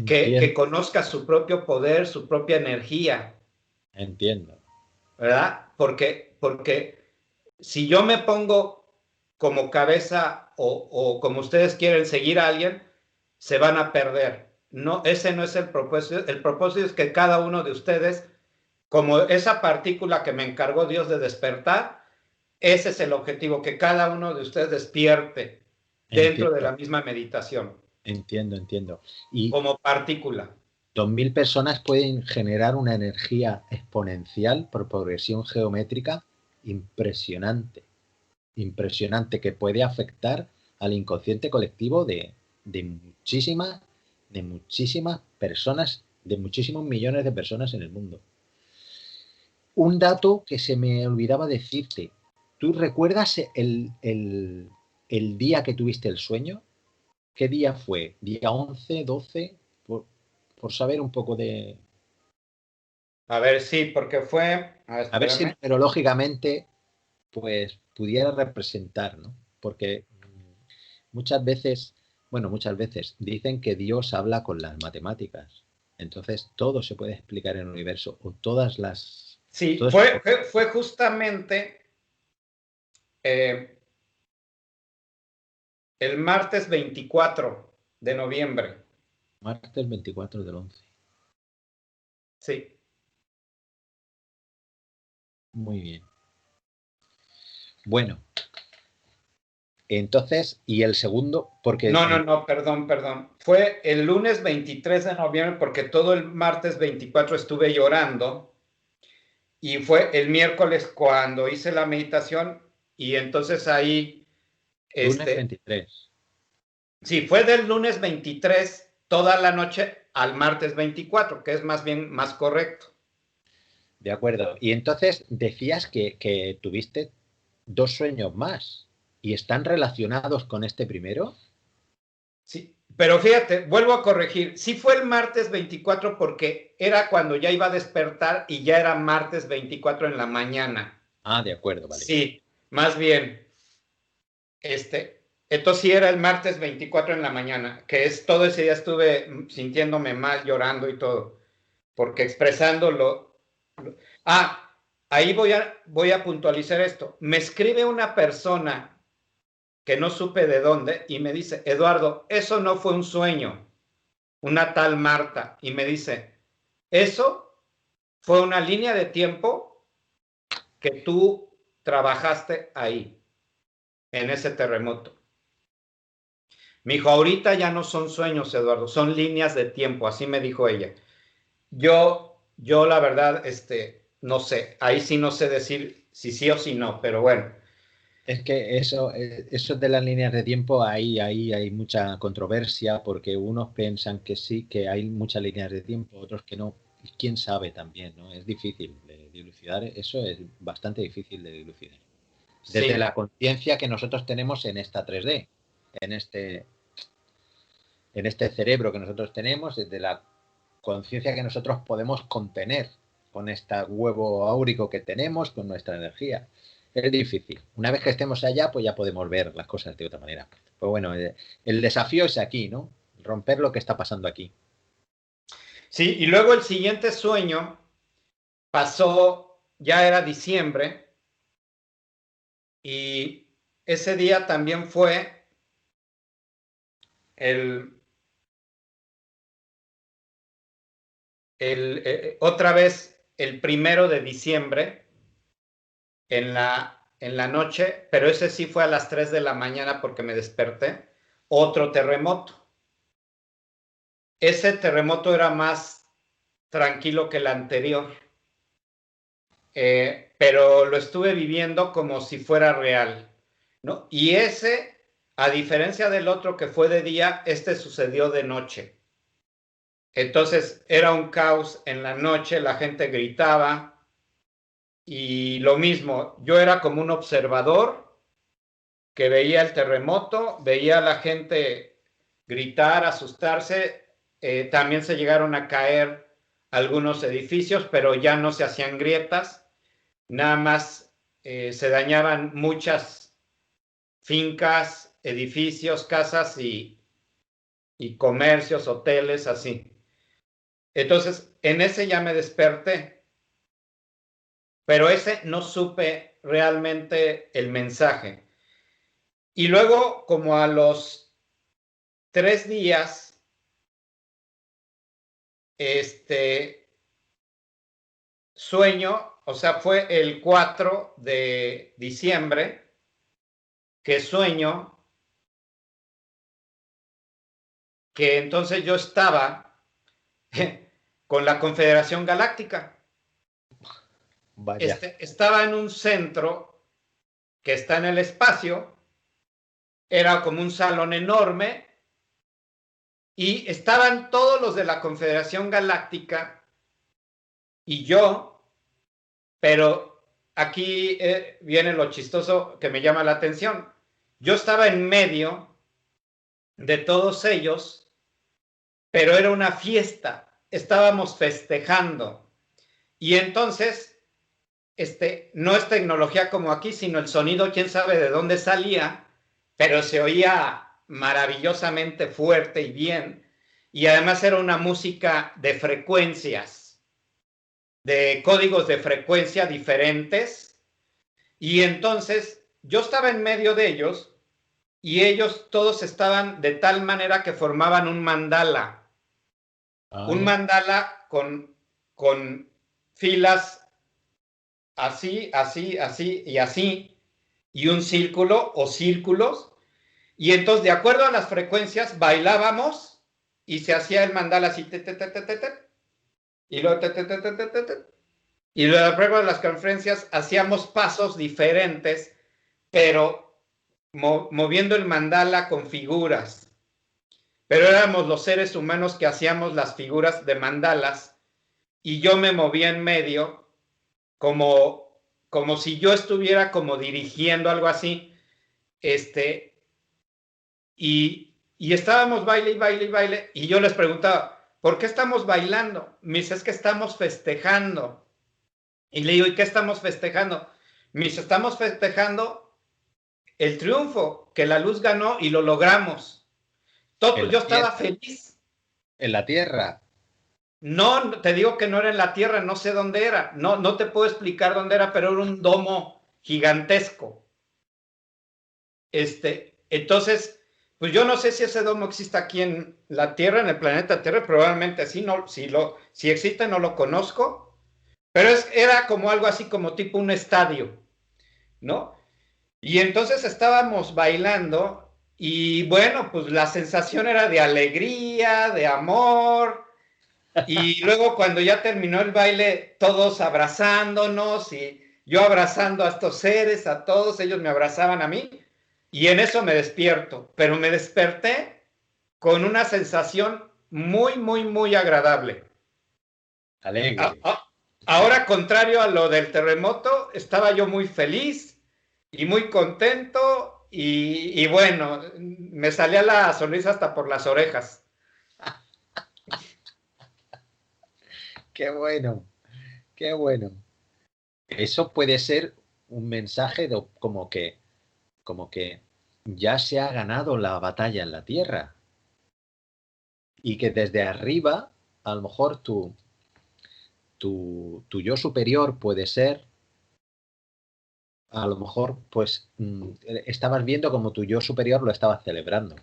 que Entiendo, conozca su propio poder, su propia energía, entiendo. ¿verdad? Porque si yo me pongo como cabeza o como ustedes quieren seguir a alguien, se van a perder. No, ese no es el propósito. El propósito es que cada uno de ustedes, como esa partícula que me encargó Dios de despertar, ese es el objetivo, que cada uno de ustedes despierte dentro de Entiendo, la misma meditación, entiendo. Y como partícula. 2.000 personas pueden generar una energía exponencial por progresión geométrica impresionante, impresionante, que puede afectar al inconsciente colectivo de muchísimas, de muchísimas personas, de muchísimos millones de personas en el mundo. Un dato que se me olvidaba decirte, ¿tú recuerdas el día que tuviste el sueño? ¿Qué día fue? ¿Día 11, 12? Por saber un poco de... A ver, sí, porque fue, A ver si espérame. numerológicamente pues pudiera representar, ¿no? Porque muchas veces, bueno, muchas veces dicen que Dios habla con las matemáticas. Entonces todo se puede explicar en el universo o todas las... Sí, Todo es fue justamente eh, el martes 24 de noviembre. martes 24 del 11. Sí. Muy bien. Bueno, entonces, y el segundo, porque No, perdón. Fue el lunes 23 de noviembre porque todo el martes 24 estuve llorando y fue el miércoles cuando hice la meditación y entonces ahí, lunes 23. sí, fue del lunes 23 toda la noche al martes 24, que es más bien más correcto. De acuerdo. Y entonces decías que tuviste 2 sueños más y están relacionados con este primero. Sí, Pero fíjate, vuelvo a corregir. Sí fue el martes 24 porque era cuando ya iba a despertar y ya era martes 24 en la mañana. Ah, de acuerdo, vale. Sí, más bien. Entonces sí era el martes 24 en la mañana, que es todo ese día estuve sintiéndome mal, llorando y todo, porque expresándolo. Ah, ahí voy a puntualizar esto. Me escribe una persona que no supe de dónde y me dice, Eduardo, eso no fue un sueño, una tal Marta. Y me dice, eso fue una línea de tiempo que tú trabajaste ahí, en ese terremoto. Me dijo, ahorita ya no son sueños, Eduardo, son líneas de tiempo, así me dijo ella. Yo la verdad, no sé, ahí sí no sé decir si sí o si no, pero bueno. Es que eso de las líneas de tiempo, ahí hay mucha controversia porque unos piensan que sí, que hay muchas líneas de tiempo, otros que no. Y quién sabe también, ¿no? Es difícil de dilucidar, eso es bastante difícil de dilucidar. Desde Sí, la conciencia que nosotros tenemos en esta 3D, en este, en este cerebro que nosotros tenemos, desde la conciencia que nosotros podemos contener con este huevo áurico que tenemos, con nuestra energía. Es difícil. Una vez que estemos allá, pues ya podemos ver las cosas de otra manera. Pues bueno, el desafío es aquí, ¿no? Romper lo que está pasando aquí. sí, y luego el siguiente sueño pasó, ya era diciembre, y ese día también fue el, otra vez el 1 de diciembre en la noche, pero ese sí fue a las 3 de la mañana porque me desperté, otro terremoto. Ese terremoto era más tranquilo que el anterior, pero lo estuve viviendo como si fuera real, ¿no? Y ese, a diferencia del otro que fue de día, este sucedió de noche. Entonces era un caos en la noche, la gente gritaba y lo mismo, yo era como un observador que veía el terremoto, veía a la gente gritar, asustarse, también se llegaron a caer algunos edificios, pero ya no se hacían grietas, nada más se dañaban muchas fincas, edificios, casas y comercios, hoteles, así. Entonces, en ese ya me desperté, pero ese no supe realmente el mensaje. Y luego, como a los 3 días, sueño, o sea, fue el 4 de diciembre, que sueño que entonces yo estaba con la Confederación Galáctica. Vaya. Estaba en un centro que está en el espacio, era como un salón enorme, y estaban todos los de la Confederación Galáctica y yo, pero aquí viene lo chistoso que me llama la atención. Yo estaba en medio de todos ellos, pero era una fiesta, estábamos festejando. Y entonces, no es tecnología como aquí, sino el sonido, quién sabe de dónde salía, pero se oía maravillosamente fuerte y bien. Y además era una música de frecuencias, de códigos de frecuencia diferentes. Y entonces yo estaba en medio de ellos y ellos todos estaban de tal manera que formaban un mandala. Un Vale. mandala con filas así, así, así y así, y un círculo o círculos. Y entonces, de acuerdo a las frecuencias, bailábamos y se hacía el mandala así, te, te, te, te, te, te, y luego, te, te, te, te, te, te, te. Y luego, de acuerdo a las conferencias, hacíamos pasos diferentes, pero moviendo el mandala con figuras. Pero éramos los seres humanos que hacíamos las figuras de mandalas y yo me movía en medio como si yo estuviera como dirigiendo algo así, y Y estábamos baile y baile y baile, y yo les preguntaba, ¿por qué estamos bailando? Me dice, es que estamos festejando. Y le digo, ¿y qué estamos festejando? Me dice, estamos festejando el triunfo, que la luz ganó y lo logramos. En Todo, la yo estaba tierra. feliz. En la tierra. No, te digo que no era en la Tierra, no sé dónde era. No, no te puedo explicar dónde era, pero era un domo gigantesco. Entonces, pues yo no sé si ese domo existe aquí en la Tierra, en el planeta Tierra, probablemente sí, no, si existe no lo conozco, pero era como algo así como tipo un estadio, ¿no? Y entonces estábamos bailando y bueno, pues la sensación era de alegría, de amor, y luego cuando ya terminó el baile, todos abrazándonos y yo abrazando a estos seres, a todos, ellos me abrazaban a mí y en eso me despierto, pero me desperté con una sensación muy, muy, muy agradable. Alegre. Ahora, contrario a lo del terremoto, estaba yo muy feliz y muy contento y bueno, me salía la sonrisa hasta por las orejas. Qué bueno, qué bueno. Eso puede ser un mensaje como que ya se ha ganado la batalla en la tierra y que desde arriba, a lo mejor tu yo superior puede ser, a lo mejor, pues estabas viendo como tu yo superior lo estaba celebrando.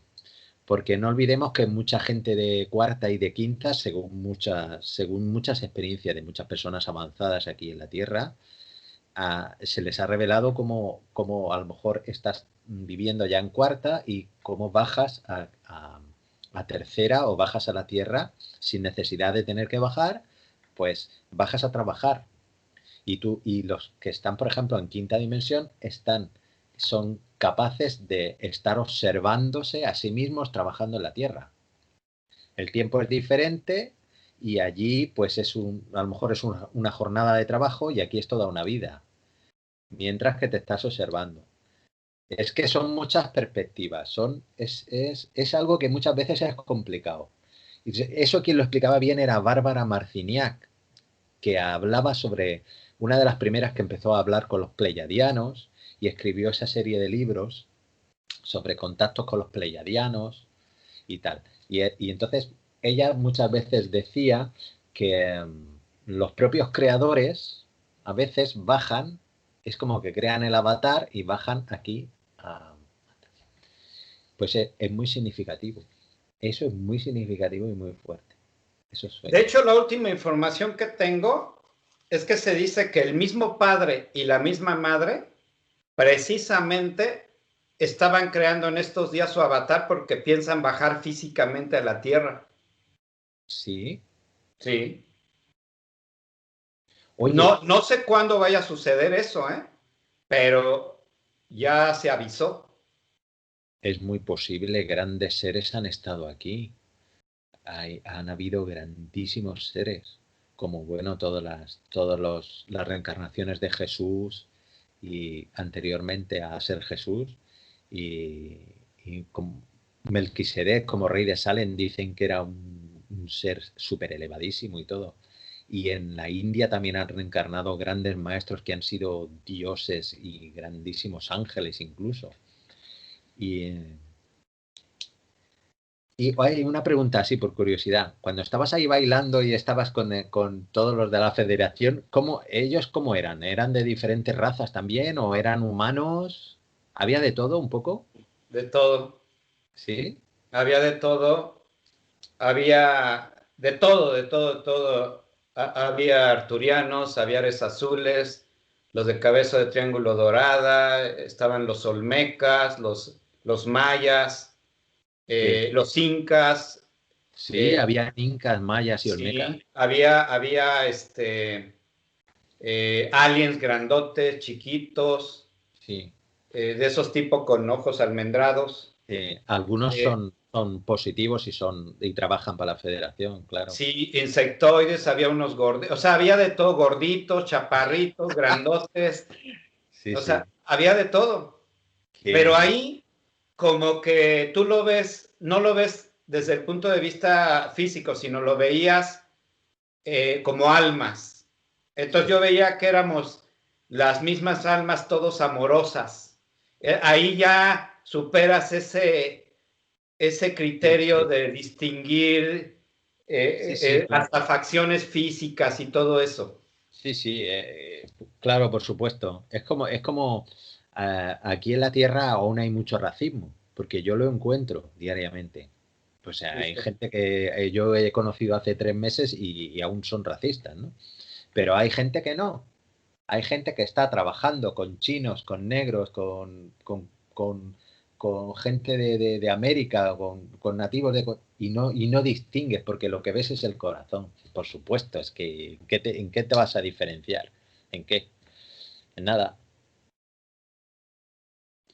Porque no olvidemos que mucha gente de cuarta y de quinta, según muchas experiencias de muchas personas avanzadas aquí en la Tierra, se les ha revelado cómo a lo mejor estás viviendo ya en cuarta y cómo bajas a tercera o bajas a la Tierra sin necesidad de tener que bajar, pues bajas a trabajar. Y los que están, por ejemplo, en quinta dimensión, son capaces de estar observándose a sí mismos trabajando en la Tierra. El tiempo es diferente y allí, pues a lo mejor es una jornada de trabajo y aquí es toda una vida, mientras que te estás observando. Es que son muchas perspectivas, es algo que muchas veces es complicado. Y eso quien lo explicaba bien era Bárbara Marciniak, que hablaba sobre una de las primeras que empezó a hablar con los pleiadianos y escribió esa serie de libros sobre contactos con los pleiadianos y tal. Y entonces ella muchas veces decía que los propios creadores a veces bajan, es como que crean el avatar y bajan aquí. Pues es muy significativo. Eso es muy significativo y muy fuerte. Esos De sueños. hecho, la última información que tengo es que se dice que el mismo padre y la misma madre precisamente estaban creando en estos días su avatar porque piensan bajar físicamente a la Tierra. Sí. Sí. Oye, No, no sé cuándo vaya a suceder eso, pero ya se avisó. es muy posible, grandes seres han estado aquí. Han habido grandísimos seres, como bueno, las reencarnaciones de Jesús y anteriormente a ser Jesús, y, y como Melquisedec como rey de Salem dicen que era un ser súper elevadísimo y todo. Y en la India también han reencarnado grandes maestros que han sido dioses y grandísimos ángeles incluso. Y, y hay una pregunta así por curiosidad. Cuando estabas ahí bailando y estabas con todos los de la federación, ellos cómo eran? ¿Eran de diferentes razas también o eran humanos? ¿Había de todo un poco? De todo. ¿Sí? Había de todo. Había de todo, de todo, de todo. Había arturianos, había ares azules, los de cabeza de triángulo dorada, estaban los olmecas, los mayas, Sí, los incas, sí, eh, había incas, mayas y olmecas. sí, había aliens grandotes, chiquitos, Sí. de esos tipos con ojos almendrados. Algunos Eh, son positivos y trabajan para la federación, claro. Sí, insectoides, había unos gorditos, o sea, había de todo, gorditos, chaparritos, grandotes, Sí, o sí. sea, había de todo. Qué Pero bueno. ahí como que tú lo ves, no lo ves desde el punto de vista físico, sino lo veías como almas. Entonces Sí, yo veía que éramos las mismas almas, todos amorosas. Ahí ya superas ese sí, criterio sí. de distinguir Sí, sí, claro. hasta facciones físicas y todo eso. Sí, sí, claro, por supuesto. Es como aquí en la Tierra aún hay mucho racismo, porque yo lo encuentro diariamente. O sea, Sí, hay sí. gente que yo he conocido hace 3 meses y aún son racistas, ¿no? Pero hay gente que no. Hay gente que está trabajando con chinos, con negros, con gente de América, con nativos y no distingues, porque lo que ves es el corazón. Por supuesto, es que ¿en qué te vas a diferenciar? ¿En qué? En nada.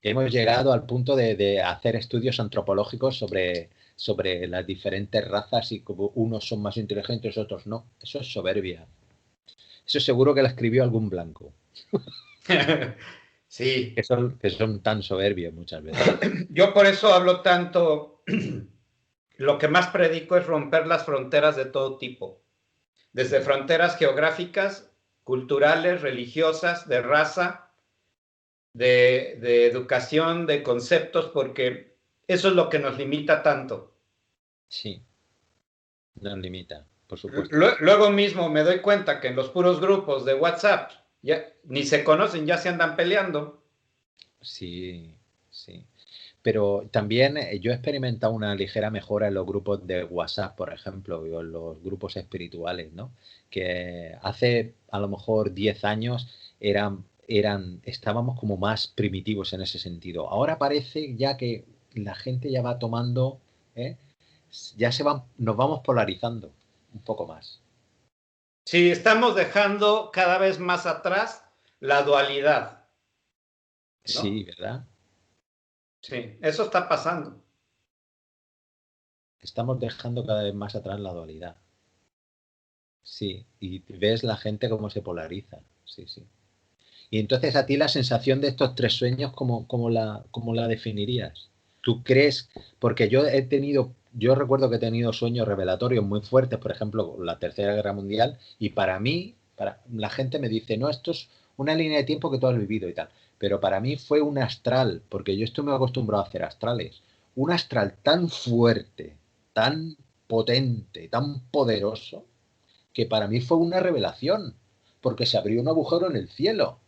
Hemos llegado al punto de hacer estudios antropológicos sobre las diferentes razas y como unos son más inteligentes, otros no. Eso es soberbia. Eso seguro que lo escribió algún blanco, que Sí, son tan soberbios muchas veces. yo por eso hablo tanto, lo que más predico es romper las fronteras de todo tipo, desde Mm. fronteras geográficas, culturales, religiosas, de raza, de educación, de conceptos, porque eso es lo que nos limita tanto. Sí, nos limita, por supuesto. Luego mismo me doy cuenta que en los puros grupos de WhatsApp ya ni se conocen, ya se andan peleando. Sí, sí. Pero también yo he experimentado una ligera mejora en los grupos de WhatsApp, por ejemplo, o en los grupos espirituales, ¿no? Que hace a lo mejor 10 años estábamos como más primitivos en ese sentido. Ahora parece ya que la gente ya va tomando, ¿eh? Ya nos vamos polarizando un poco más. Sí, estamos dejando cada vez más atrás la dualidad, Sí, ¿no? ¿verdad? Sí, eso está pasando. Estamos dejando cada vez más atrás la dualidad. Sí, y ves la gente cómo se polariza. Sí, sí. Y entonces a ti la sensación de estos 3 sueños, ¿cómo la definirías? ¿Tú crees? Porque yo recuerdo que he tenido sueños revelatorios muy fuertes, por ejemplo, la Tercera Guerra Mundial, y para mí, la gente me dice, no, esto es una línea de tiempo que tú has vivido y tal. Pero para mí fue un astral, porque yo estoy muy acostumbrado a hacer astrales. Un astral tan fuerte, tan potente, tan poderoso, que para mí fue una revelación, porque se abrió un agujero en el cielo.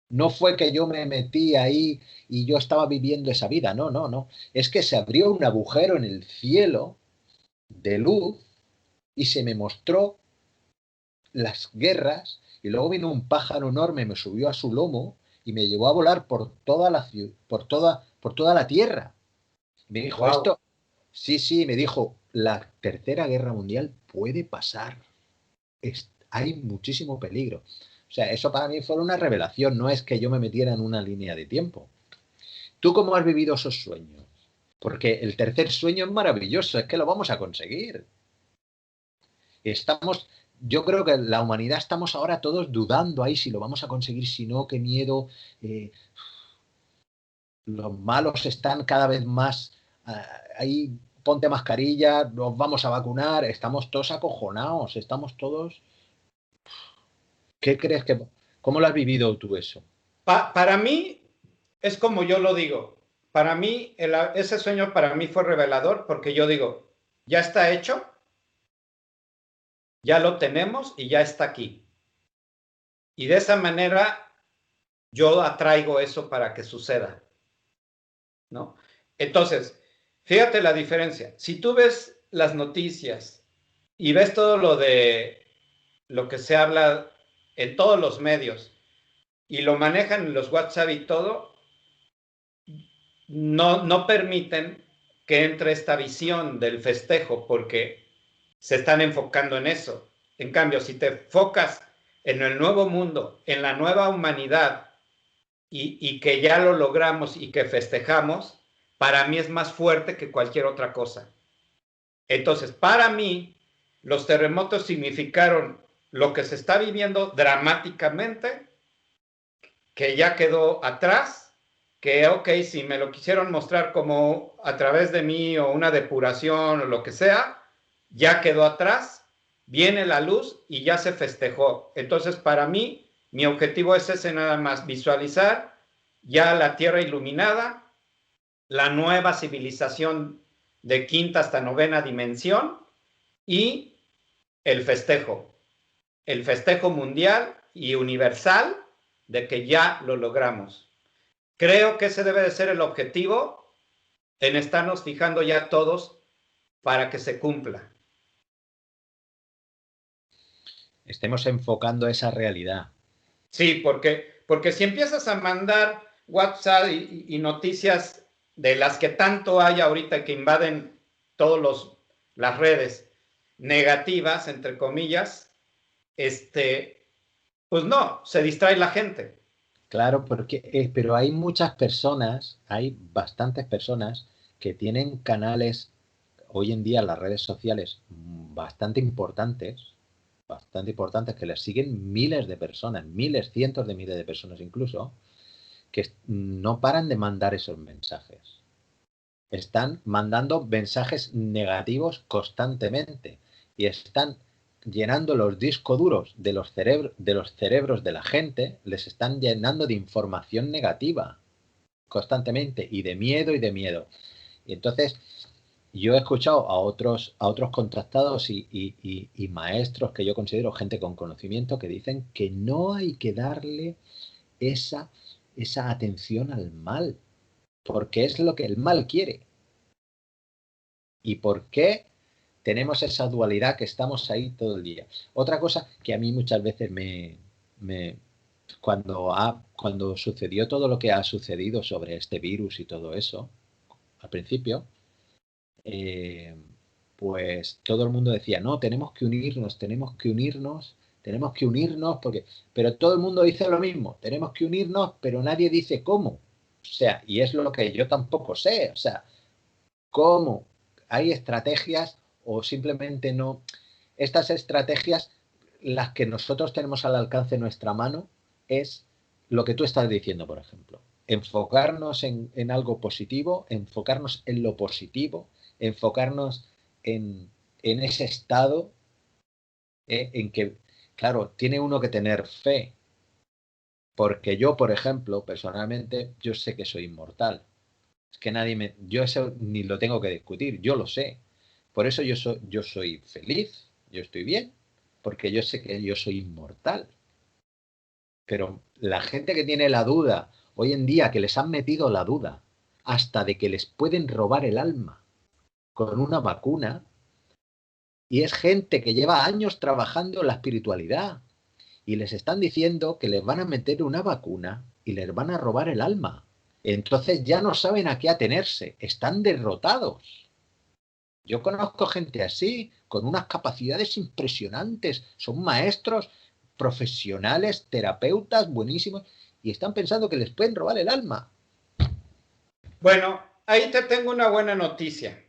No fue que yo me metí ahí y yo estaba viviendo esa vida, no, no, no. Es que se abrió un agujero en el cielo de luz y se me mostró las guerras y luego vino un pájaro enorme, me subió a su lomo y me llevó a volar por toda la ciudad, por toda la tierra. Me dijo Wow. esto, sí, sí, me dijo, la Tercera Guerra Mundial puede pasar. Hay muchísimo peligro. O sea, eso para mí fue una revelación, no es que yo me metiera en una línea de tiempo. ¿Tú cómo has vivido esos sueños? Porque el tercer sueño es maravilloso, es que lo vamos a conseguir. Estamos, yo creo que la humanidad estamos ahora todos dudando ahí si lo vamos a conseguir, si no, qué miedo. eh, los malos están cada vez más ahí, ponte mascarilla, nos vamos a vacunar, estamos todos acojonados, estamos todos. ¿Qué crees cómo lo has vivido tú eso? Para mí es como yo lo digo. Para mí, ese sueño para mí fue revelador porque yo digo, ya está hecho, ya lo tenemos y ya está aquí. Y de esa manera yo atraigo eso para que suceda, ¿no? Entonces, fíjate la diferencia. Si tú ves las noticias y ves todo lo que se habla en todos los medios y lo manejan en los WhatsApp y todo, no permiten que entre esta visión del festejo porque se están enfocando en eso. En cambio, si te enfocas en el nuevo mundo, en la nueva humanidad y que ya lo logramos y que festejamos, para mí es más fuerte que cualquier otra cosa. Entonces, para mí, los terremotos significaron lo que se está viviendo dramáticamente, que ya quedó atrás que, ok, si me lo quisieron mostrar como a través de mí o una depuración o lo que sea, ya quedó atrás, viene la luz y ya se festejó. Entonces, para mí, mi objetivo es ese nada más, visualizar ya la Tierra iluminada, la nueva civilización de quinta hasta novena dimensión y el festejo mundial y universal de que ya lo logramos. Creo que ese debe de ser el objetivo en estarnos fijando ya todos para que se cumpla. Estemos enfocando esa realidad. Sí, porque si empiezas a mandar WhatsApp y noticias de las que tanto hay ahorita que invaden todas las redes negativas, entre comillas, pues no, se distrae la gente. Claro, pero hay muchas personas, hay bastantes personas que tienen canales hoy en día en las redes sociales bastante importantes, que les siguen miles de personas, miles, cientos de miles de personas incluso, que no paran de mandar esos mensajes. Están mandando mensajes negativos constantemente y están llenando los discos duros de los cerebros de la gente, les están llenando de información negativa constantemente y de miedo y de miedo. Y entonces yo he escuchado a otros contratados y maestros que yo considero gente con conocimiento que dicen que no hay que darle esa atención al mal, porque es lo que el mal quiere. ¿Y por qué tenemos esa dualidad que estamos ahí todo el día? Otra cosa que a mí muchas veces cuando sucedió todo lo que ha sucedido sobre este virus y todo eso, al principio, eh, pues todo el mundo decía, no, tenemos que unirnos, tenemos que unirnos, tenemos que unirnos, pero todo el mundo dice lo mismo, tenemos que unirnos, pero nadie dice cómo. O sea, y es lo que yo tampoco sé, o sea, cómo. Hay estrategias o simplemente no. Estas estrategias, las que nosotros tenemos al alcance de nuestra mano, es lo que tú estás diciendo, por ejemplo. Enfocarnos en algo positivo, enfocarnos en lo positivo, enfocarnos en ese estado en que, claro, tiene uno que tener fe. Porque yo, por ejemplo, personalmente, yo sé que soy inmortal. Es que yo eso ni lo tengo que discutir, yo lo sé. Por eso yo soy feliz, yo estoy bien, porque yo sé que yo soy inmortal. Pero la gente que tiene la duda, hoy en día que les han metido la duda, hasta de que les pueden robar el alma con una vacuna, y es gente que lleva años trabajando en la espiritualidad, y les están diciendo que les van a meter una vacuna y les van a robar el alma. Entonces ya no saben a qué atenerse, están derrotados. Yo conozco gente así, con unas capacidades impresionantes, son maestros, profesionales, terapeutas buenísimos, y están pensando que les pueden robar el alma. Bueno, ahí te tengo una buena noticia.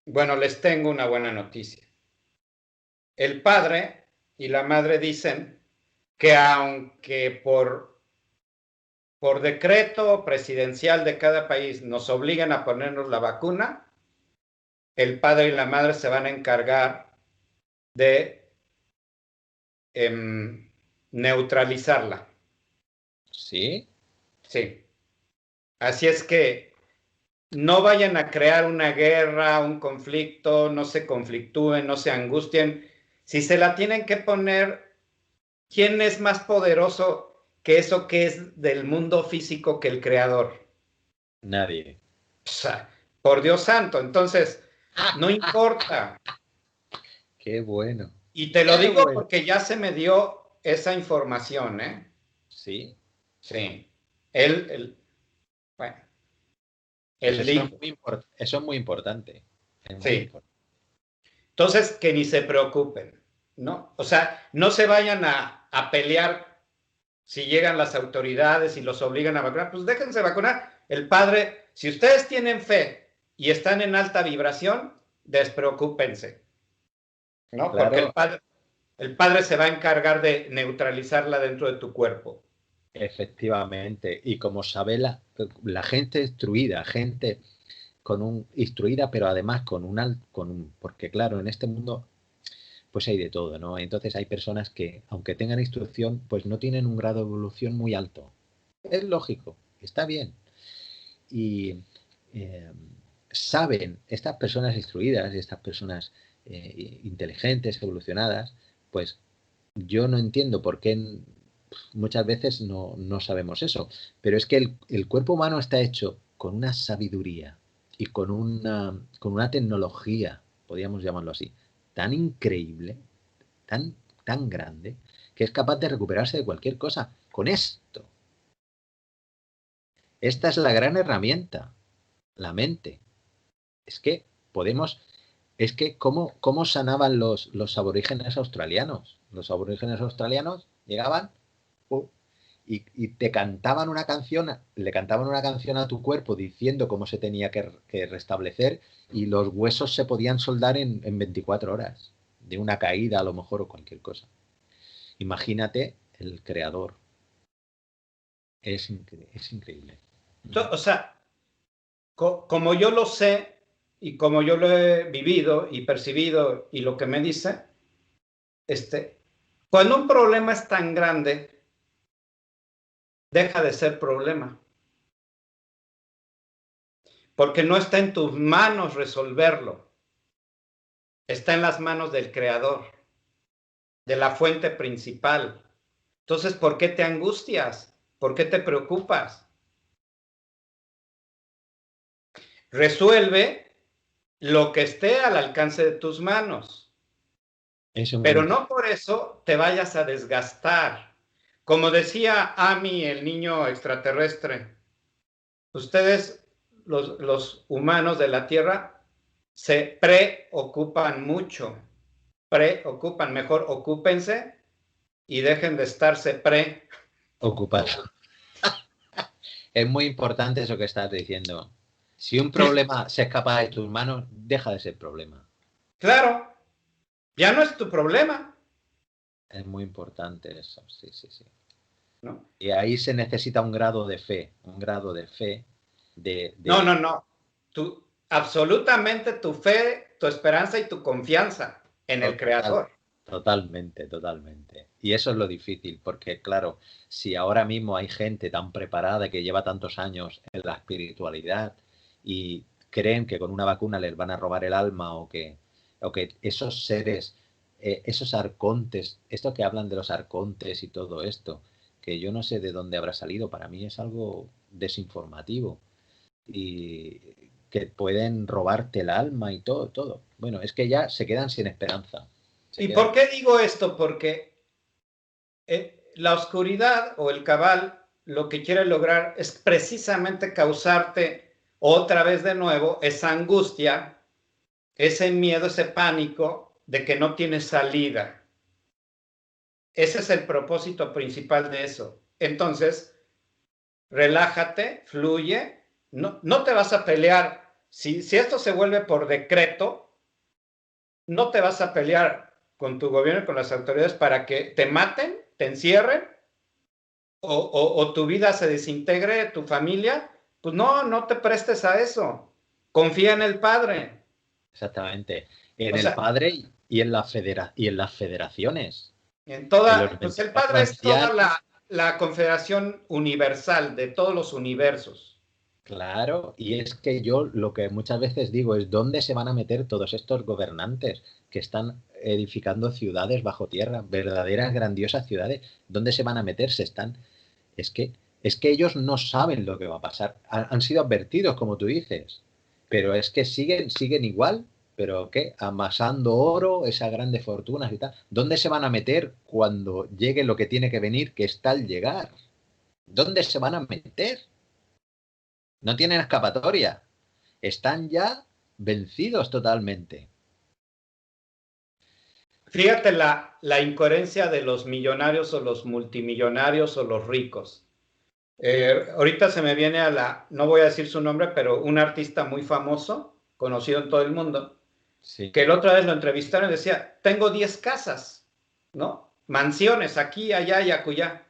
Bueno, les tengo una buena noticia. El padre y la madre dicen que aunque por decreto presidencial de cada país nos obligan a ponernos la vacuna, el padre y la madre se van a encargar de neutralizarla. ¿Sí? Sí. Así es que no vayan a crear una guerra, un conflicto, no se conflictúen, no se angustien. Si se la tienen que poner, ¿quién es más poderoso que eso que es del mundo físico que el creador? Nadie. O sea, por Dios santo, entonces, no importa. Qué bueno. Y te lo Qué digo bueno. porque ya se me dio esa información, ¿eh? Sí. Sí. Bueno, Pues él dijo, eso es muy importante. Es muy sí. importante. Entonces, que ni se preocupen, ¿no? O sea, no se vayan a pelear si llegan las autoridades y los obligan a vacunar, pues déjense vacunar. El padre, si ustedes tienen fe y están en alta vibración, despreocúpense, ¿no? Porque Claro, el padre se va a encargar de neutralizarla dentro de tu cuerpo. efectivamente. Y como sabe la gente instruida, gente instruida, pero además porque claro, en este mundo pues hay de todo, ¿no? Entonces hay personas que, aunque tengan instrucción, pues no tienen un grado de evolución muy alto. Es lógico, está bien. Y eh, saben, estas personas instruidas y estas personas inteligentes, evolucionadas, pues yo no entiendo por qué muchas veces no sabemos eso. Pero es que el cuerpo humano está hecho con una sabiduría y con una tecnología, podríamos llamarlo así, tan increíble, tan grande, que es capaz de recuperarse de cualquier cosa. Con esto. Esta es la gran herramienta, la mente. Es que podemos, es que cómo sanaban los aborígenes australianos. Los aborígenes australianos llegaban y te cantaban una canción, le cantaban una canción a tu cuerpo diciendo cómo se tenía que restablecer, y los huesos se podían soldar en 24 horas, de una caída a lo mejor o cualquier cosa. Imagínate el creador. Es increíble. O sea, como yo lo sé y como yo lo he vivido y percibido y lo que me dice, cuando un problema es tan grande, deja de ser problema. Porque no está en tus manos resolverlo. Está en las manos del creador, de la fuente principal. Entonces, ¿por qué te angustias? ¿Por qué te preocupas? Resuelve lo que esté al alcance de tus manos. Pero no por eso te vayas a desgastar. Como decía Ami, el niño extraterrestre, ustedes, los humanos de la Tierra, se preocupan mucho. Preocupan, mejor ocúpense y dejen de estarse Ocupado. Es muy importante eso que estás diciendo. Si un problema se escapa de tus manos, deja de ser problema. Claro, ya no es tu problema. Es muy importante eso, sí, sí, sí. ¿No? Y ahí se necesita un grado de fe, No. Absolutamente tu fe, tu esperanza y tu confianza en el Creador. Totalmente, totalmente. Y eso es lo difícil, porque claro, si ahora mismo hay gente tan preparada que lleva tantos años en la espiritualidad y creen que con una vacuna les van a robar el alma, o que esos seres, esos arcontes, esto que hablan de los arcontes y todo esto, que yo no sé de dónde habrá salido, para mí es algo desinformativo y que pueden robarte el alma y todo, todo. Bueno, es que ya se quedan sin esperanza. ¿Y por qué digo esto? Porque la oscuridad o el cabal lo que quiere lograr es precisamente causarte otra vez de nuevo esa angustia, ese miedo, ese pánico de que no tienes salida. Ese es el propósito principal de eso. Entonces, relájate, fluye, no te vas a pelear. Si esto se vuelve por decreto, no te vas a pelear con tu gobierno y con las autoridades para que te maten, te encierren o tu vida se desintegre, tu familia. Pues no te prestes a eso. Confía en el Padre. Exactamente. En el Padre y en las federaciones. Pues el Padre es toda la confederación universal de todos los universos. Claro, y es que yo lo que muchas veces digo es dónde se van a meter todos estos gobernantes que están edificando ciudades bajo tierra, verdaderas grandiosas ciudades. ¿Dónde se van a meter? Es que ellos no saben lo que va a pasar. Han sido advertidos, como tú dices, pero es que siguen igual. ¿Pero qué? Amasando oro, esas grandes fortunas y tal. ¿Dónde se van a meter cuando llegue lo que tiene que venir, que está al llegar? ¿Dónde se van a meter? No tienen escapatoria. Están ya vencidos totalmente. Fíjate la incoherencia de los millonarios o los multimillonarios o los ricos. Ahorita se me viene no voy a decir su nombre, pero un artista muy famoso, conocido en todo el mundo, sí, que la otra vez lo entrevistaron y decía, tengo 10 casas, ¿no? Mansiones aquí, allá y acullá.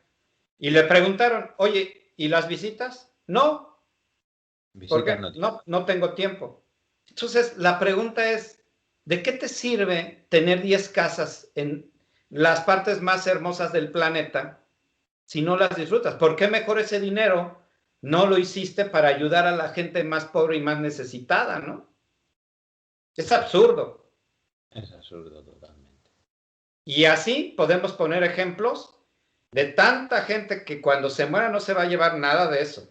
Y le preguntaron, oye, ¿y las visitas? No, Visitas porque no tienes. no tengo tiempo. Entonces, la pregunta es, ¿de qué te sirve tener 10 casas en las partes más hermosas del planeta si no las disfrutas? ¿Por qué mejor ese dinero no lo hiciste para ayudar a la gente más pobre y más necesitada, no? Es absurdo. Es absurdo totalmente. Y así podemos poner ejemplos de tanta gente que cuando se muera no se va a llevar nada de eso.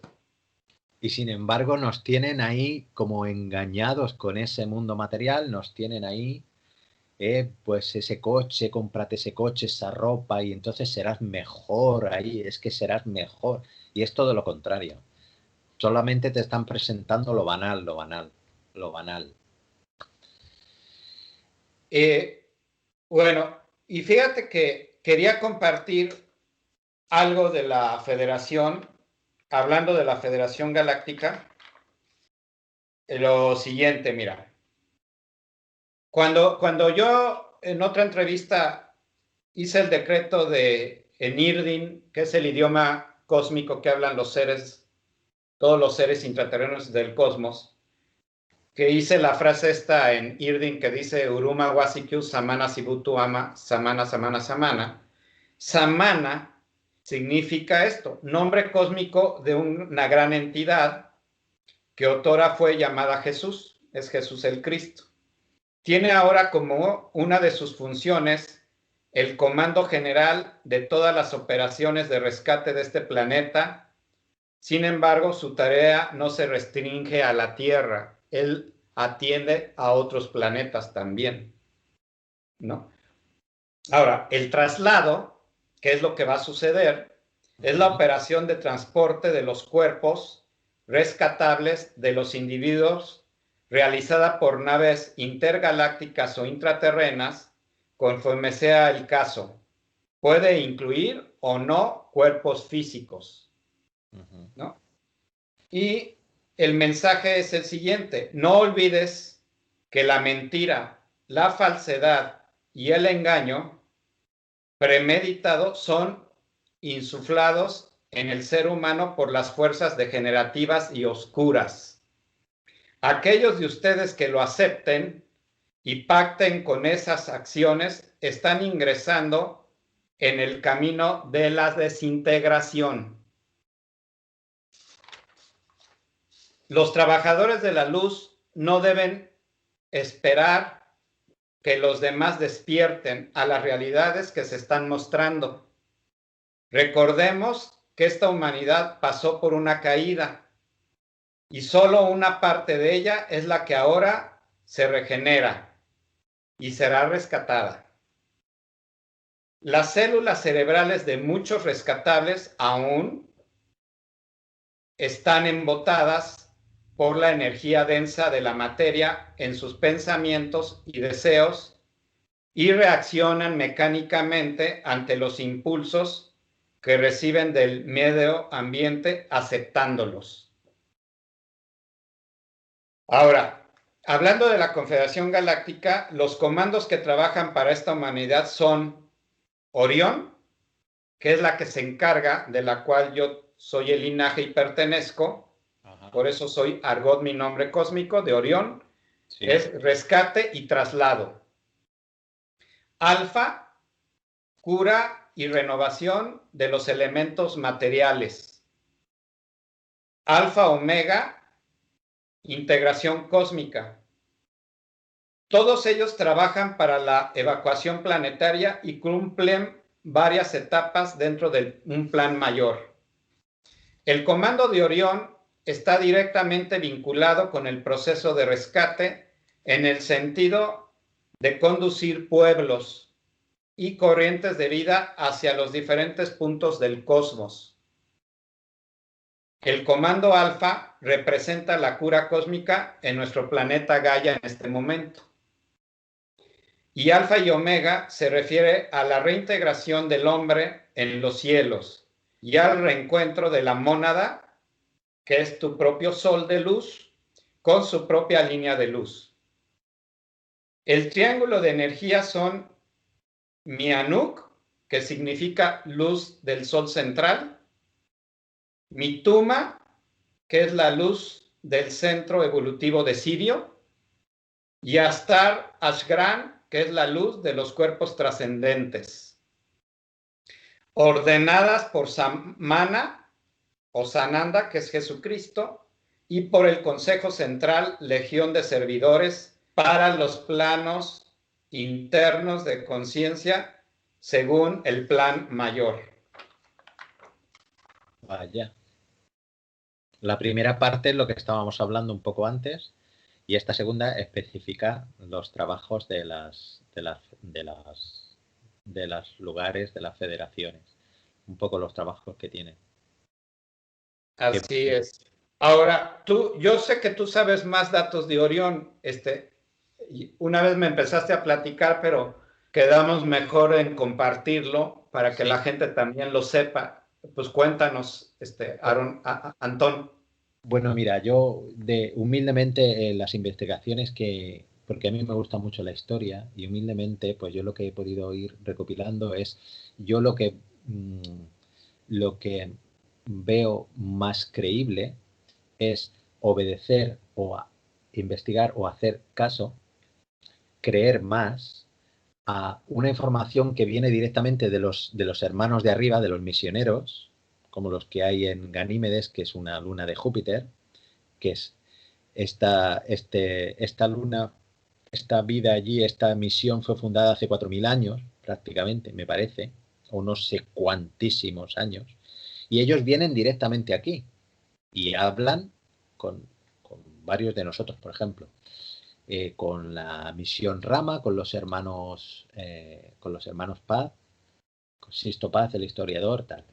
Y sin embargo nos tienen ahí como engañados con ese mundo material, nos tienen ahí, pues ese coche, cómprate ese coche, esa ropa y entonces serás mejor ahí, es que serás mejor. Y es todo lo contrario. Solamente te están presentando lo banal, lo banal, lo banal. Bueno, y fíjate que quería compartir algo de la Federación, hablando de la Federación Galáctica, lo siguiente, mira. Cuando yo en otra entrevista hice el decreto de Enirdin, que es el idioma cósmico que hablan los seres, todos los seres intraterrenos del cosmos, que hice la frase esta en Irdin que dice Uruma Wasikyu Samana Sibutu Ama Samana Samana Samana. Samana significa esto, nombre cósmico de una gran entidad que otrora fue llamada Jesús, es Jesús el Cristo. Tiene ahora como una de sus funciones el comando general de todas las operaciones de rescate de este planeta. Sin embargo, su tarea no se restringe a la Tierra. Él atiende a otros planetas también, ¿no? Ahora, el traslado, que es lo que va a suceder, es la operación de transporte de los cuerpos rescatables de los individuos realizada por naves intergalácticas o intraterrenas, conforme sea el caso. Puede incluir o no cuerpos físicos, ¿no? Y el mensaje es el siguiente: no olvides que la mentira, la falsedad y el engaño premeditado son insuflados en el ser humano por las fuerzas degenerativas y oscuras. Aquellos de ustedes que lo acepten y pacten con esas acciones están ingresando en el camino de la desintegración. Los trabajadores de la luz no deben esperar que los demás despierten a las realidades que se están mostrando. Recordemos que esta humanidad pasó por una caída y solo una parte de ella es la que ahora se regenera y será rescatada. Las células cerebrales de muchos rescatables aún están embotadas por la energía densa de la materia en sus pensamientos y deseos y reaccionan mecánicamente ante los impulsos que reciben del medio ambiente aceptándolos. Ahora, hablando de la Confederación Galáctica, los comandos que trabajan para esta humanidad son Orión, que es la que se encarga, de la cual yo soy el linaje y pertenezco, por eso soy Argot, mi nombre cósmico de Orión, sí. Es rescate y traslado. Alfa, cura y renovación de los elementos materiales. Alfa Omega, integración cósmica. Todos ellos trabajan para la evacuación planetaria y cumplen varias etapas dentro de un plan mayor. El comando de Orión está directamente vinculado con el proceso de rescate en el sentido de conducir pueblos y corrientes de vida hacia los diferentes puntos del cosmos. El comando alfa representa la cura cósmica en nuestro planeta Gaia en este momento. Y alfa y omega se refiere a la reintegración del hombre en los cielos y al reencuentro de la mónada, que es tu propio sol de luz, con su propia línea de luz. El triángulo de energía son Mianuk, que significa luz del sol central, Mituma, que es la luz del centro evolutivo de Sirio, y Astar Ashgram, que es la luz de los cuerpos trascendentes, ordenadas por Samana o Sananda, que es Jesucristo, y por el Consejo Central, Legión de Servidores para los planos internos de conciencia, según el plan mayor. Vaya. La primera parte es lo que estábamos hablando un poco antes, y esta segunda especifica los trabajos de los lugares, de las federaciones, un poco los trabajos que tienen. Así es. Ahora, yo sé que tú sabes más datos de Orión. Una vez me empezaste a platicar, pero quedamos mejor en compartirlo para que la gente también lo sepa. Pues cuéntanos, Antón. Bueno, mira, yo humildemente las investigaciones porque a mí me gusta mucho la historia y humildemente, pues yo lo que he podido ir recopilando es yo mm, lo que veo más creíble es obedecer investigar o hacer caso, creer más a una información que viene directamente de los hermanos de arriba, de los misioneros, como los que hay en Ganímedes, que es una luna de Júpiter, que es esta luna, esta vida allí, esta misión fue fundada hace 4.000 años, prácticamente, me parece, o no sé cuantísimos años, y ellos vienen directamente aquí y hablan con varios de nosotros, por ejemplo. Con la misión Rama, con los hermanos Paz, con Sisto Paz, el historiador, tal,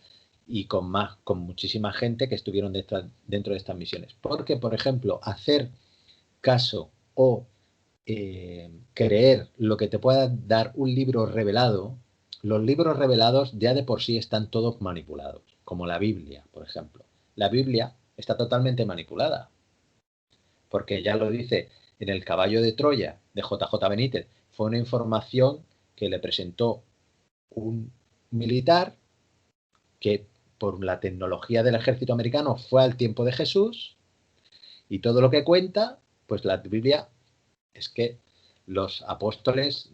y con muchísima gente que estuvieron dentro de estas misiones. Porque, por ejemplo, hacer caso o creer lo que te pueda dar un libro revelado, los libros revelados ya de por sí están todos manipulados, como la Biblia, por ejemplo. La Biblia está totalmente manipulada, porque ya lo dice en El caballo de Troya de JJ Benítez, fue una información que le presentó un militar que por la tecnología del ejército americano fue al tiempo de Jesús, y todo lo que cuenta, pues la Biblia es que los apóstoles,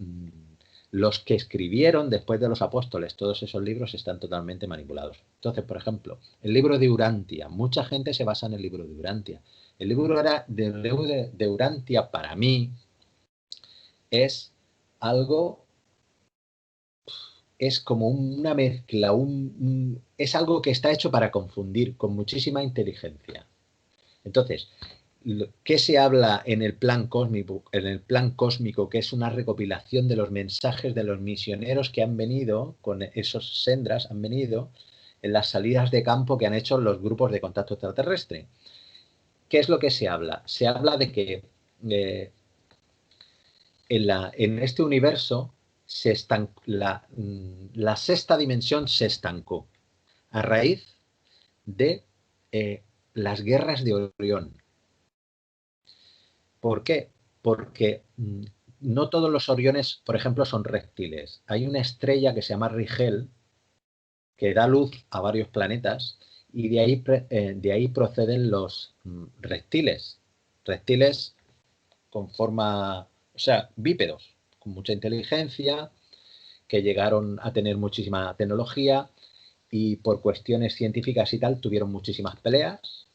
los que escribieron después de los apóstoles, todos esos libros están totalmente manipulados. Entonces, por ejemplo, el libro de Urantia, mucha gente se basa en el libro de Urantia. El libro de Urantia para mí es algo, es como una mezcla, es algo que está hecho para confundir con muchísima inteligencia. Entonces, ¿qué se habla en el plan cósmico, que es una recopilación de los mensajes de los misioneros que han venido con esos sendras, han venido en las salidas de campo que han hecho los grupos de contacto extraterrestre? ¿Qué es lo que se habla? Se habla de que en este universo la sexta dimensión se estancó a raíz de las guerras de Orión. ¿Por qué? Porque no todos los Oriones, por ejemplo, son reptiles. Hay una estrella que se llama Rigel que da luz a varios planetas, y de ahí proceden los reptiles. Reptiles con forma, o sea, bípedos, con mucha inteligencia, que llegaron a tener muchísima tecnología y por cuestiones científicas y tal tuvieron muchísimas peleas,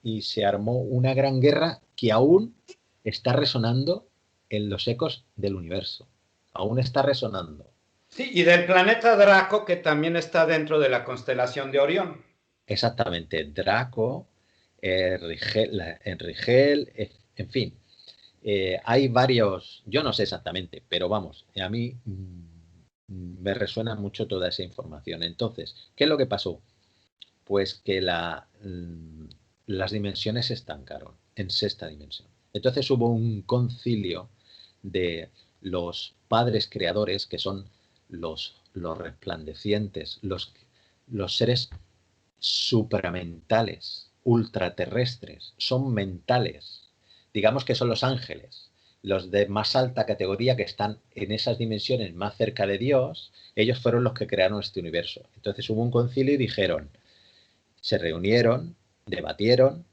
y se armó una gran guerra que aún está resonando en los ecos del universo. Aún está resonando. Sí, y del planeta Draco, que también está dentro de la constelación de Orión. Exactamente, Draco, Rigel, en fin. Hay varios, yo no sé exactamente, pero vamos, a mí me resuena mucho toda esa información. Entonces, ¿qué es lo que pasó? Pues que las dimensiones se estancaron en sexta dimensión. Entonces hubo un concilio de los padres creadores, que son los resplandecientes, los seres supramentales, ultraterrestres, son mentales. Digamos que son los ángeles, los de más alta categoría que están en esas dimensiones más cerca de Dios. Ellos fueron los que crearon este universo. Entonces hubo un concilio y se reunieron debatieron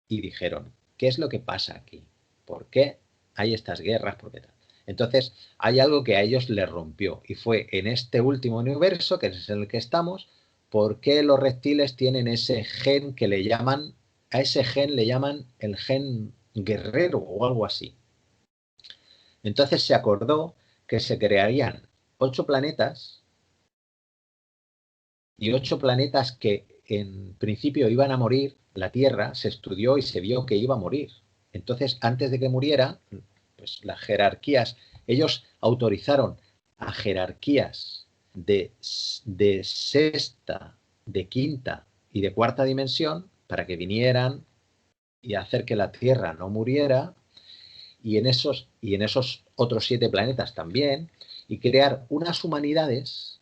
y dijeron, ¿qué es lo que pasa aquí? ¿Por qué hay estas guerras? ¿Por qué tal? Entonces, hay algo que a ellos les rompió y fue en este último universo, que es en el que estamos, ¿por qué los reptiles tienen ese gen que le llaman, a ese gen le llaman el gen guerrero o algo así? Entonces se acordó que se crearían 8 planetas y 8 planetas que en principio iban a morir. La Tierra se estudió y se vio que iba a morir. Entonces, antes de que muriera, pues las jerarquías, ellos autorizaron a jerarquías de sexta, de quinta y de cuarta dimensión para que vinieran y hacer que la Tierra no muriera, y en esos otros 7 planetas también, y crear unas humanidades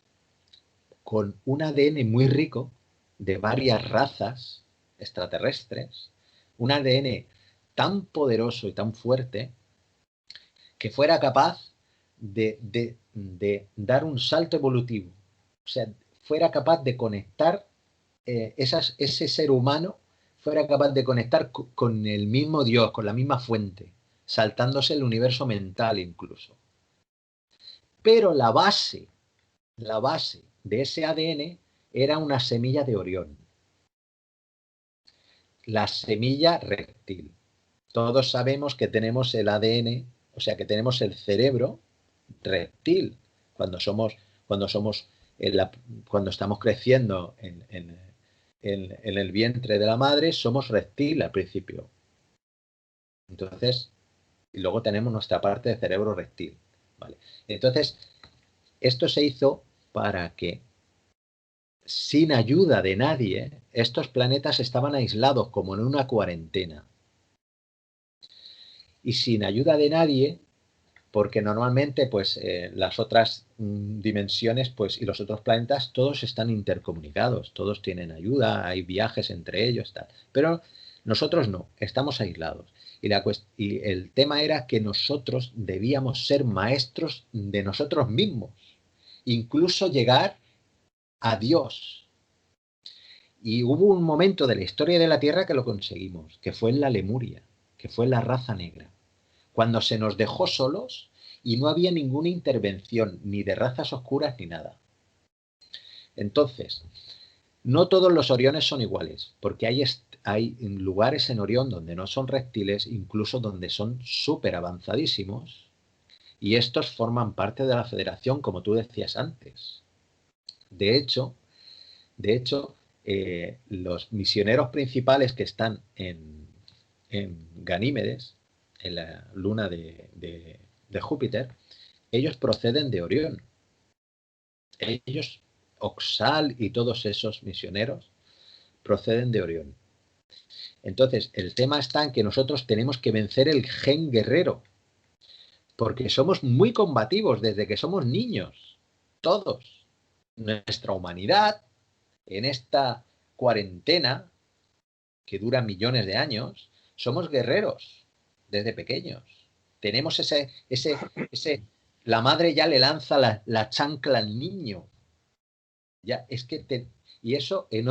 con un ADN muy rico de varias razas extraterrestres, un ADN tan poderoso y tan fuerte que fuera capaz de dar un salto evolutivo. O sea, fuera capaz de conectar, ese ser humano fuera capaz de conectar con el mismo Dios, con la misma fuente, saltándose el universo mental incluso. Pero la base de ese ADN era una semilla de Orión, la semilla reptil. Todos sabemos que tenemos el ADN, o sea, que tenemos el cerebro reptil cuando somos, cuando somos cuando estamos creciendo en el vientre de la madre, somos reptil al principio. Entonces, y luego tenemos nuestra parte de cerebro reptil. ¿Vale? Entonces, esto se hizo para que, sin ayuda de nadie, estos planetas estaban aislados como en una cuarentena. Y sin ayuda de nadie, porque normalmente pues las otras dimensiones pues y los otros planetas todos están intercomunicados, todos tienen ayuda, hay viajes entre ellos, tal. Pero nosotros no, estamos aislados. Y el tema era que nosotros debíamos ser maestros de nosotros mismos, incluso llegar a Dios. Y hubo un momento de la historia de la Tierra que lo conseguimos, que fue en la Lemuria, que fue la raza negra, cuando se nos dejó solos y no había ninguna intervención, ni de razas oscuras ni nada. Entonces, no todos los Oriones son iguales, porque hay lugares en Orión donde no son reptiles, incluso donde son súper avanzadísimos, y estos forman parte de la Federación, como tú decías antes. De hecho, los misioneros principales que están en Ganímedes, en la luna de Júpiter, ellos proceden de Orión. Ellos, Oxal y todos esos misioneros, proceden de Orión. Entonces, el tema está en que nosotros tenemos que vencer el gen guerrero, porque somos muy combativos desde que somos niños, todos. Nuestra humanidad, en esta cuarentena que dura millones de años, somos guerreros desde pequeños. Tenemos la madre ya le lanza la chancla al niño. Ya, es que y eso en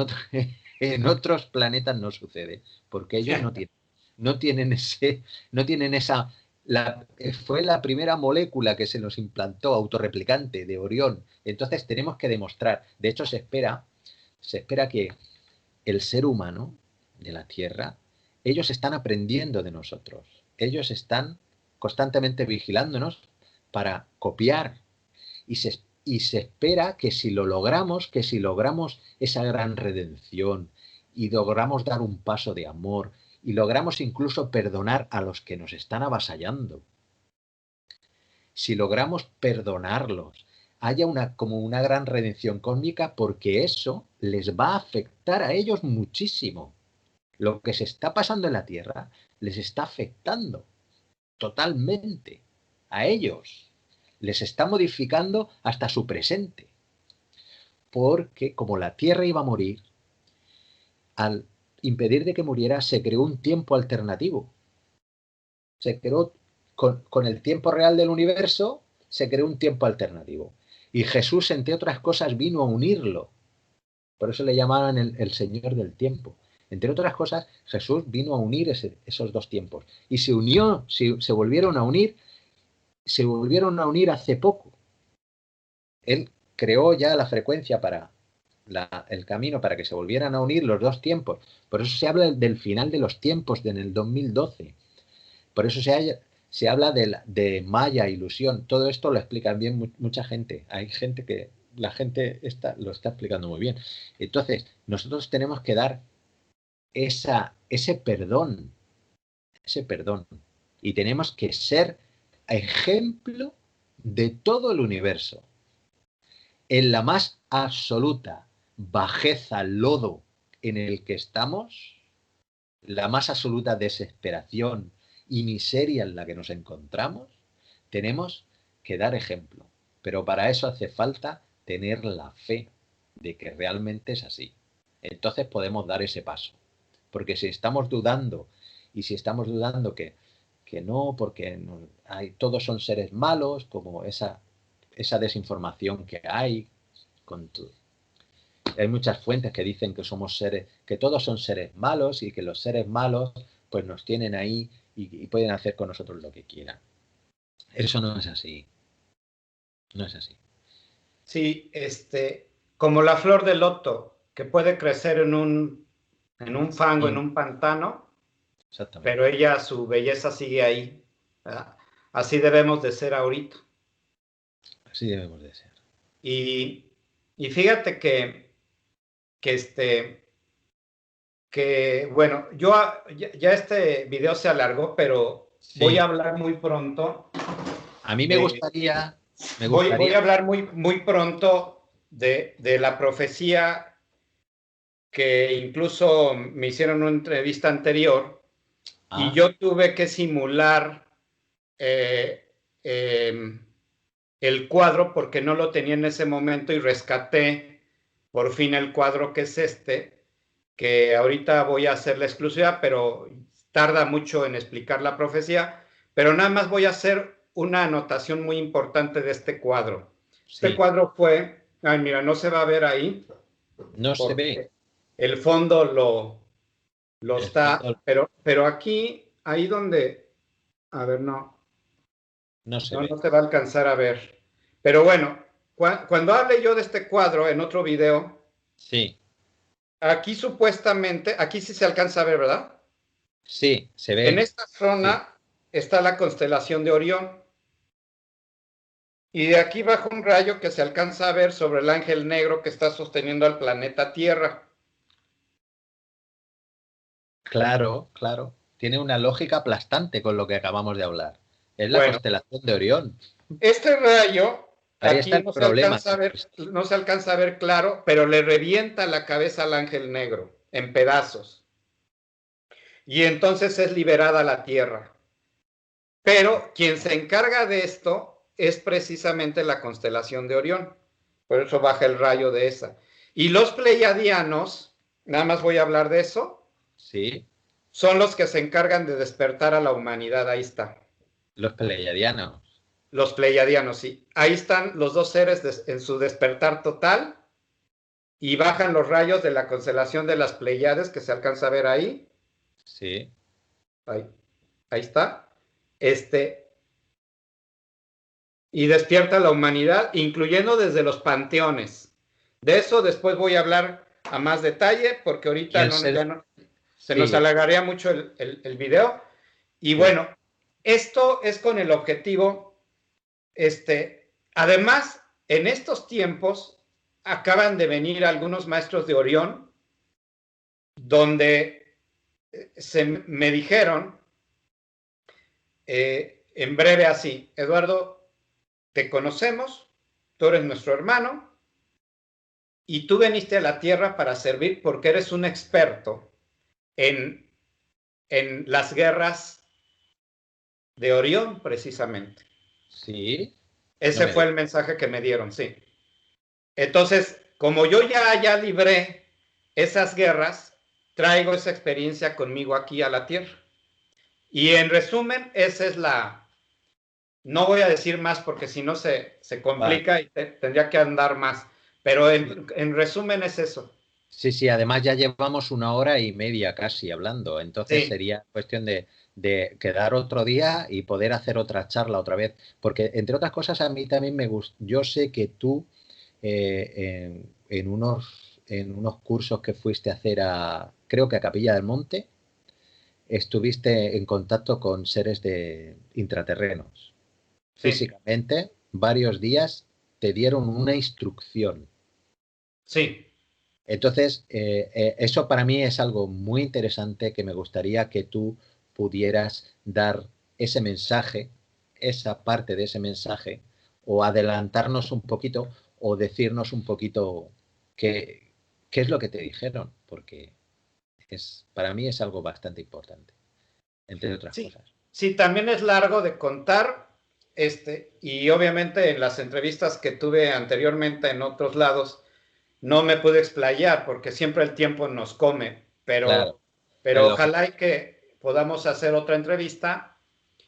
otros planetas no sucede, porque ellos no tienen esa. Fue la primera molécula que se nos implantó autorreplicante de Orión. Entonces tenemos que demostrar. De hecho, se espera que el ser humano de la Tierra, ellos están aprendiendo de nosotros. Ellos están constantemente vigilándonos para copiar, y se espera que si logramos esa gran redención y logramos dar un paso de amor y logramos incluso perdonar a los que nos están avasallando, si logramos perdonarlos, haya como una gran redención cósmica, porque eso les va a afectar a ellos muchísimo. Lo que se está pasando en la Tierra les está afectando totalmente a ellos. Les está modificando hasta su presente. Porque como la Tierra iba a morir, al impedir de que muriera, se creó un tiempo alternativo. Se creó, con el tiempo real del universo, se creó un tiempo alternativo. Y Jesús, entre otras cosas, vino a unirlo. Por eso le llamaban el Señor del tiempo. Entre otras cosas, Jesús vino a unir esos dos tiempos. Y se unió, se volvieron a unir hace poco. Él creó ya la frecuencia para el camino para que se volvieran a unir los dos tiempos. Por eso se habla del final de los tiempos en el 2012. Por eso se habla de Maya, ilusión. Todo esto lo explican bien mucha gente. Hay gente que la gente lo está explicando muy bien. Entonces, nosotros tenemos que dar ese perdón. Y tenemos que ser ejemplo de todo el universo. En la más absoluta bajeza, lodo en el que estamos, la más absoluta desesperación y miseria en la que nos encontramos, tenemos que dar ejemplo. Pero para eso hace falta tener la fe de que realmente es así. Entonces podemos dar ese paso. Porque si estamos dudando, que no, porque todos son seres malos, como esa desinformación que hay, hay muchas fuentes que dicen que somos seres, que todos son seres malos y que los seres malos pues nos tienen ahí y pueden hacer con nosotros lo que quieran. Eso no es así. No es así. Sí, como la flor de loto, que puede crecer en un fango, en un pantano, pero ella, su belleza sigue ahí, ¿verdad? Así debemos de ser ahorita. Así debemos de ser. Y fíjate que bueno, ya este video se alargó, pero sí, voy a hablar muy pronto. A mí me gustaría... Voy a hablar muy pronto de la profecía que incluso me hicieron una entrevista anterior y yo tuve que simular el cuadro porque no lo tenía en ese momento y rescaté por fin el cuadro que es que ahorita voy a hacer la exclusiva, pero tarda mucho en explicar la profecía, pero nada más voy a hacer una anotación muy importante de este cuadro. Sí. Este cuadro fue, ay, mira, no se va a ver ahí. No se ve. El fondo lo está, fondo. Pero aquí, ahí donde, a ver, no se va a alcanzar a ver. Pero bueno, cuando hable yo de este cuadro en otro video, sí. Aquí supuestamente, aquí sí se alcanza a ver, ¿verdad? Sí, se ve. En esta zona está la constelación de Orión. Y de aquí baja un rayo que se alcanza a ver sobre el ángel negro que está sosteniendo al planeta Tierra. Claro, claro. Tiene una lógica aplastante con lo que acabamos de hablar. Es la constelación de Orión. Este rayo, aquí no se alcanza a ver claro, pero le revienta la cabeza al ángel negro en pedazos. Y entonces es liberada la Tierra. Pero quien se encarga de esto es precisamente la constelación de Orión. Por eso baja el rayo de esa. Y los pleiadianos, nada más voy a hablar de eso. Sí. Son los que se encargan de despertar a la humanidad. Ahí está. Los pleiadianos. Los pleiadianos, sí. Ahí están los dos seres en su despertar total. Y bajan los rayos de la constelación de las Pleiades, que se alcanza a ver ahí. Sí. Ahí está. Y despierta a la humanidad, incluyendo desde los panteones. De eso después voy a hablar a más detalle, porque ahorita se nos alargaría mucho el video. Y bueno, esto es con el objetivo, además, en estos tiempos acaban de venir algunos maestros de Orión, donde me dijeron, en breve así, Eduardo, te conocemos, tú eres nuestro hermano y tú viniste a la Tierra para servir porque eres un experto en las guerras de Orión, precisamente. Sí. Ese fue el mensaje que me dieron, sí. Entonces, como yo ya libré esas guerras, traigo esa experiencia conmigo aquí a la Tierra. Y en resumen, esa es no voy a decir más porque si no se complica y tendría que andar más. Pero en resumen es eso. Sí, sí, además ya llevamos 1 hora y media casi hablando, entonces Sí, sería cuestión de quedar otro día y poder hacer otra charla otra vez, porque entre otras cosas a mí también me gusta, yo sé que tú en unos cursos que fuiste a hacer creo que a Capilla del Monte, estuviste en contacto con seres de intraterrenos. sí, Físicamente, varios días te dieron una instrucción. sí, Entonces, eso para mí es algo muy interesante que me gustaría que tú pudieras dar ese mensaje, esa parte de ese mensaje, o adelantarnos un poquito, o decirnos un poquito qué es lo que te dijeron, porque para mí es algo bastante importante, entre otras sí. cosas. Sí, también es largo de contar, y obviamente en las entrevistas que tuve anteriormente en otros lados, no me pude explayar porque siempre el tiempo nos come, Claro, pero lo que ojalá y que podamos hacer otra entrevista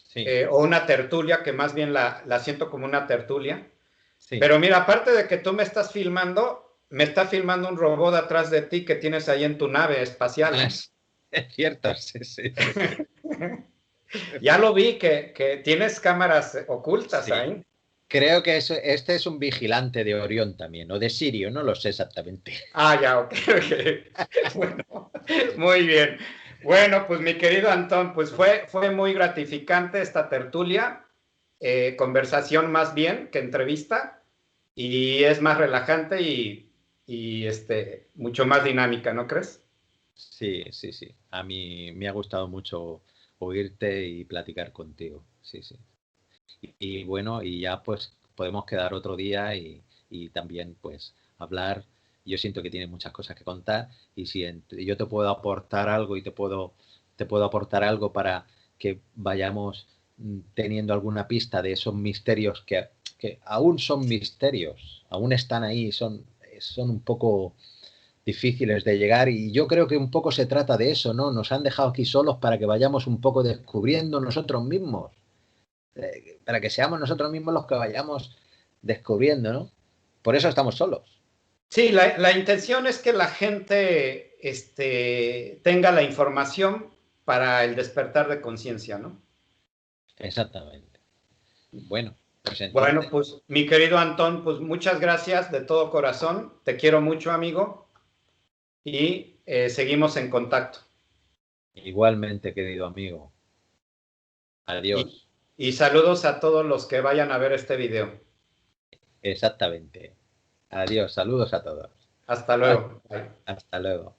sí, o una tertulia, que más bien la siento como una tertulia. sí, Pero mira, aparte de que tú me estás filmando, me está filmando un robot atrás de ti que tienes ahí en tu nave espacial, ¿eh? es cierto, sí, sí, sí, Ya lo vi que tienes cámaras ocultas sí. ahí. Creo que este es un vigilante de Orión también, o de Sirio, no lo sé exactamente. Ah, ya, ok, ok. Bueno, muy bien. Bueno, pues mi querido Antón, pues fue muy gratificante esta tertulia, conversación más bien que entrevista, y es más relajante y mucho más dinámica, ¿no crees? Sí, sí, sí. A mí me ha gustado mucho oírte y platicar contigo. Sí, sí. Y bueno, y ya pues podemos quedar otro día y también pues hablar. Yo siento que tienes muchas cosas que contar y si yo te puedo aportar algo y te puedo aportar algo para que vayamos teniendo alguna pista de esos misterios que aún son misterios, aún están ahí, son un poco difíciles de llegar y yo creo que un poco se trata de eso, ¿no? Nos han dejado aquí solos para que vayamos un poco descubriendo nosotros mismos, para que seamos nosotros mismos los que vayamos descubriendo, ¿no? Por eso estamos solos. Sí, la intención es que la gente tenga la información para el despertar de conciencia, ¿no? Exactamente. Bueno, pues Bueno, entonces, pues mi querido Antón, pues muchas gracias de todo corazón. Te quiero mucho, amigo, y seguimos en contacto. igualmente, querido amigo, Y, adiós. y saludos a todos los que vayan a ver este video. Exactamente. Adiós, saludos a todos. Hasta Hasta luego. Bye. hasta luego.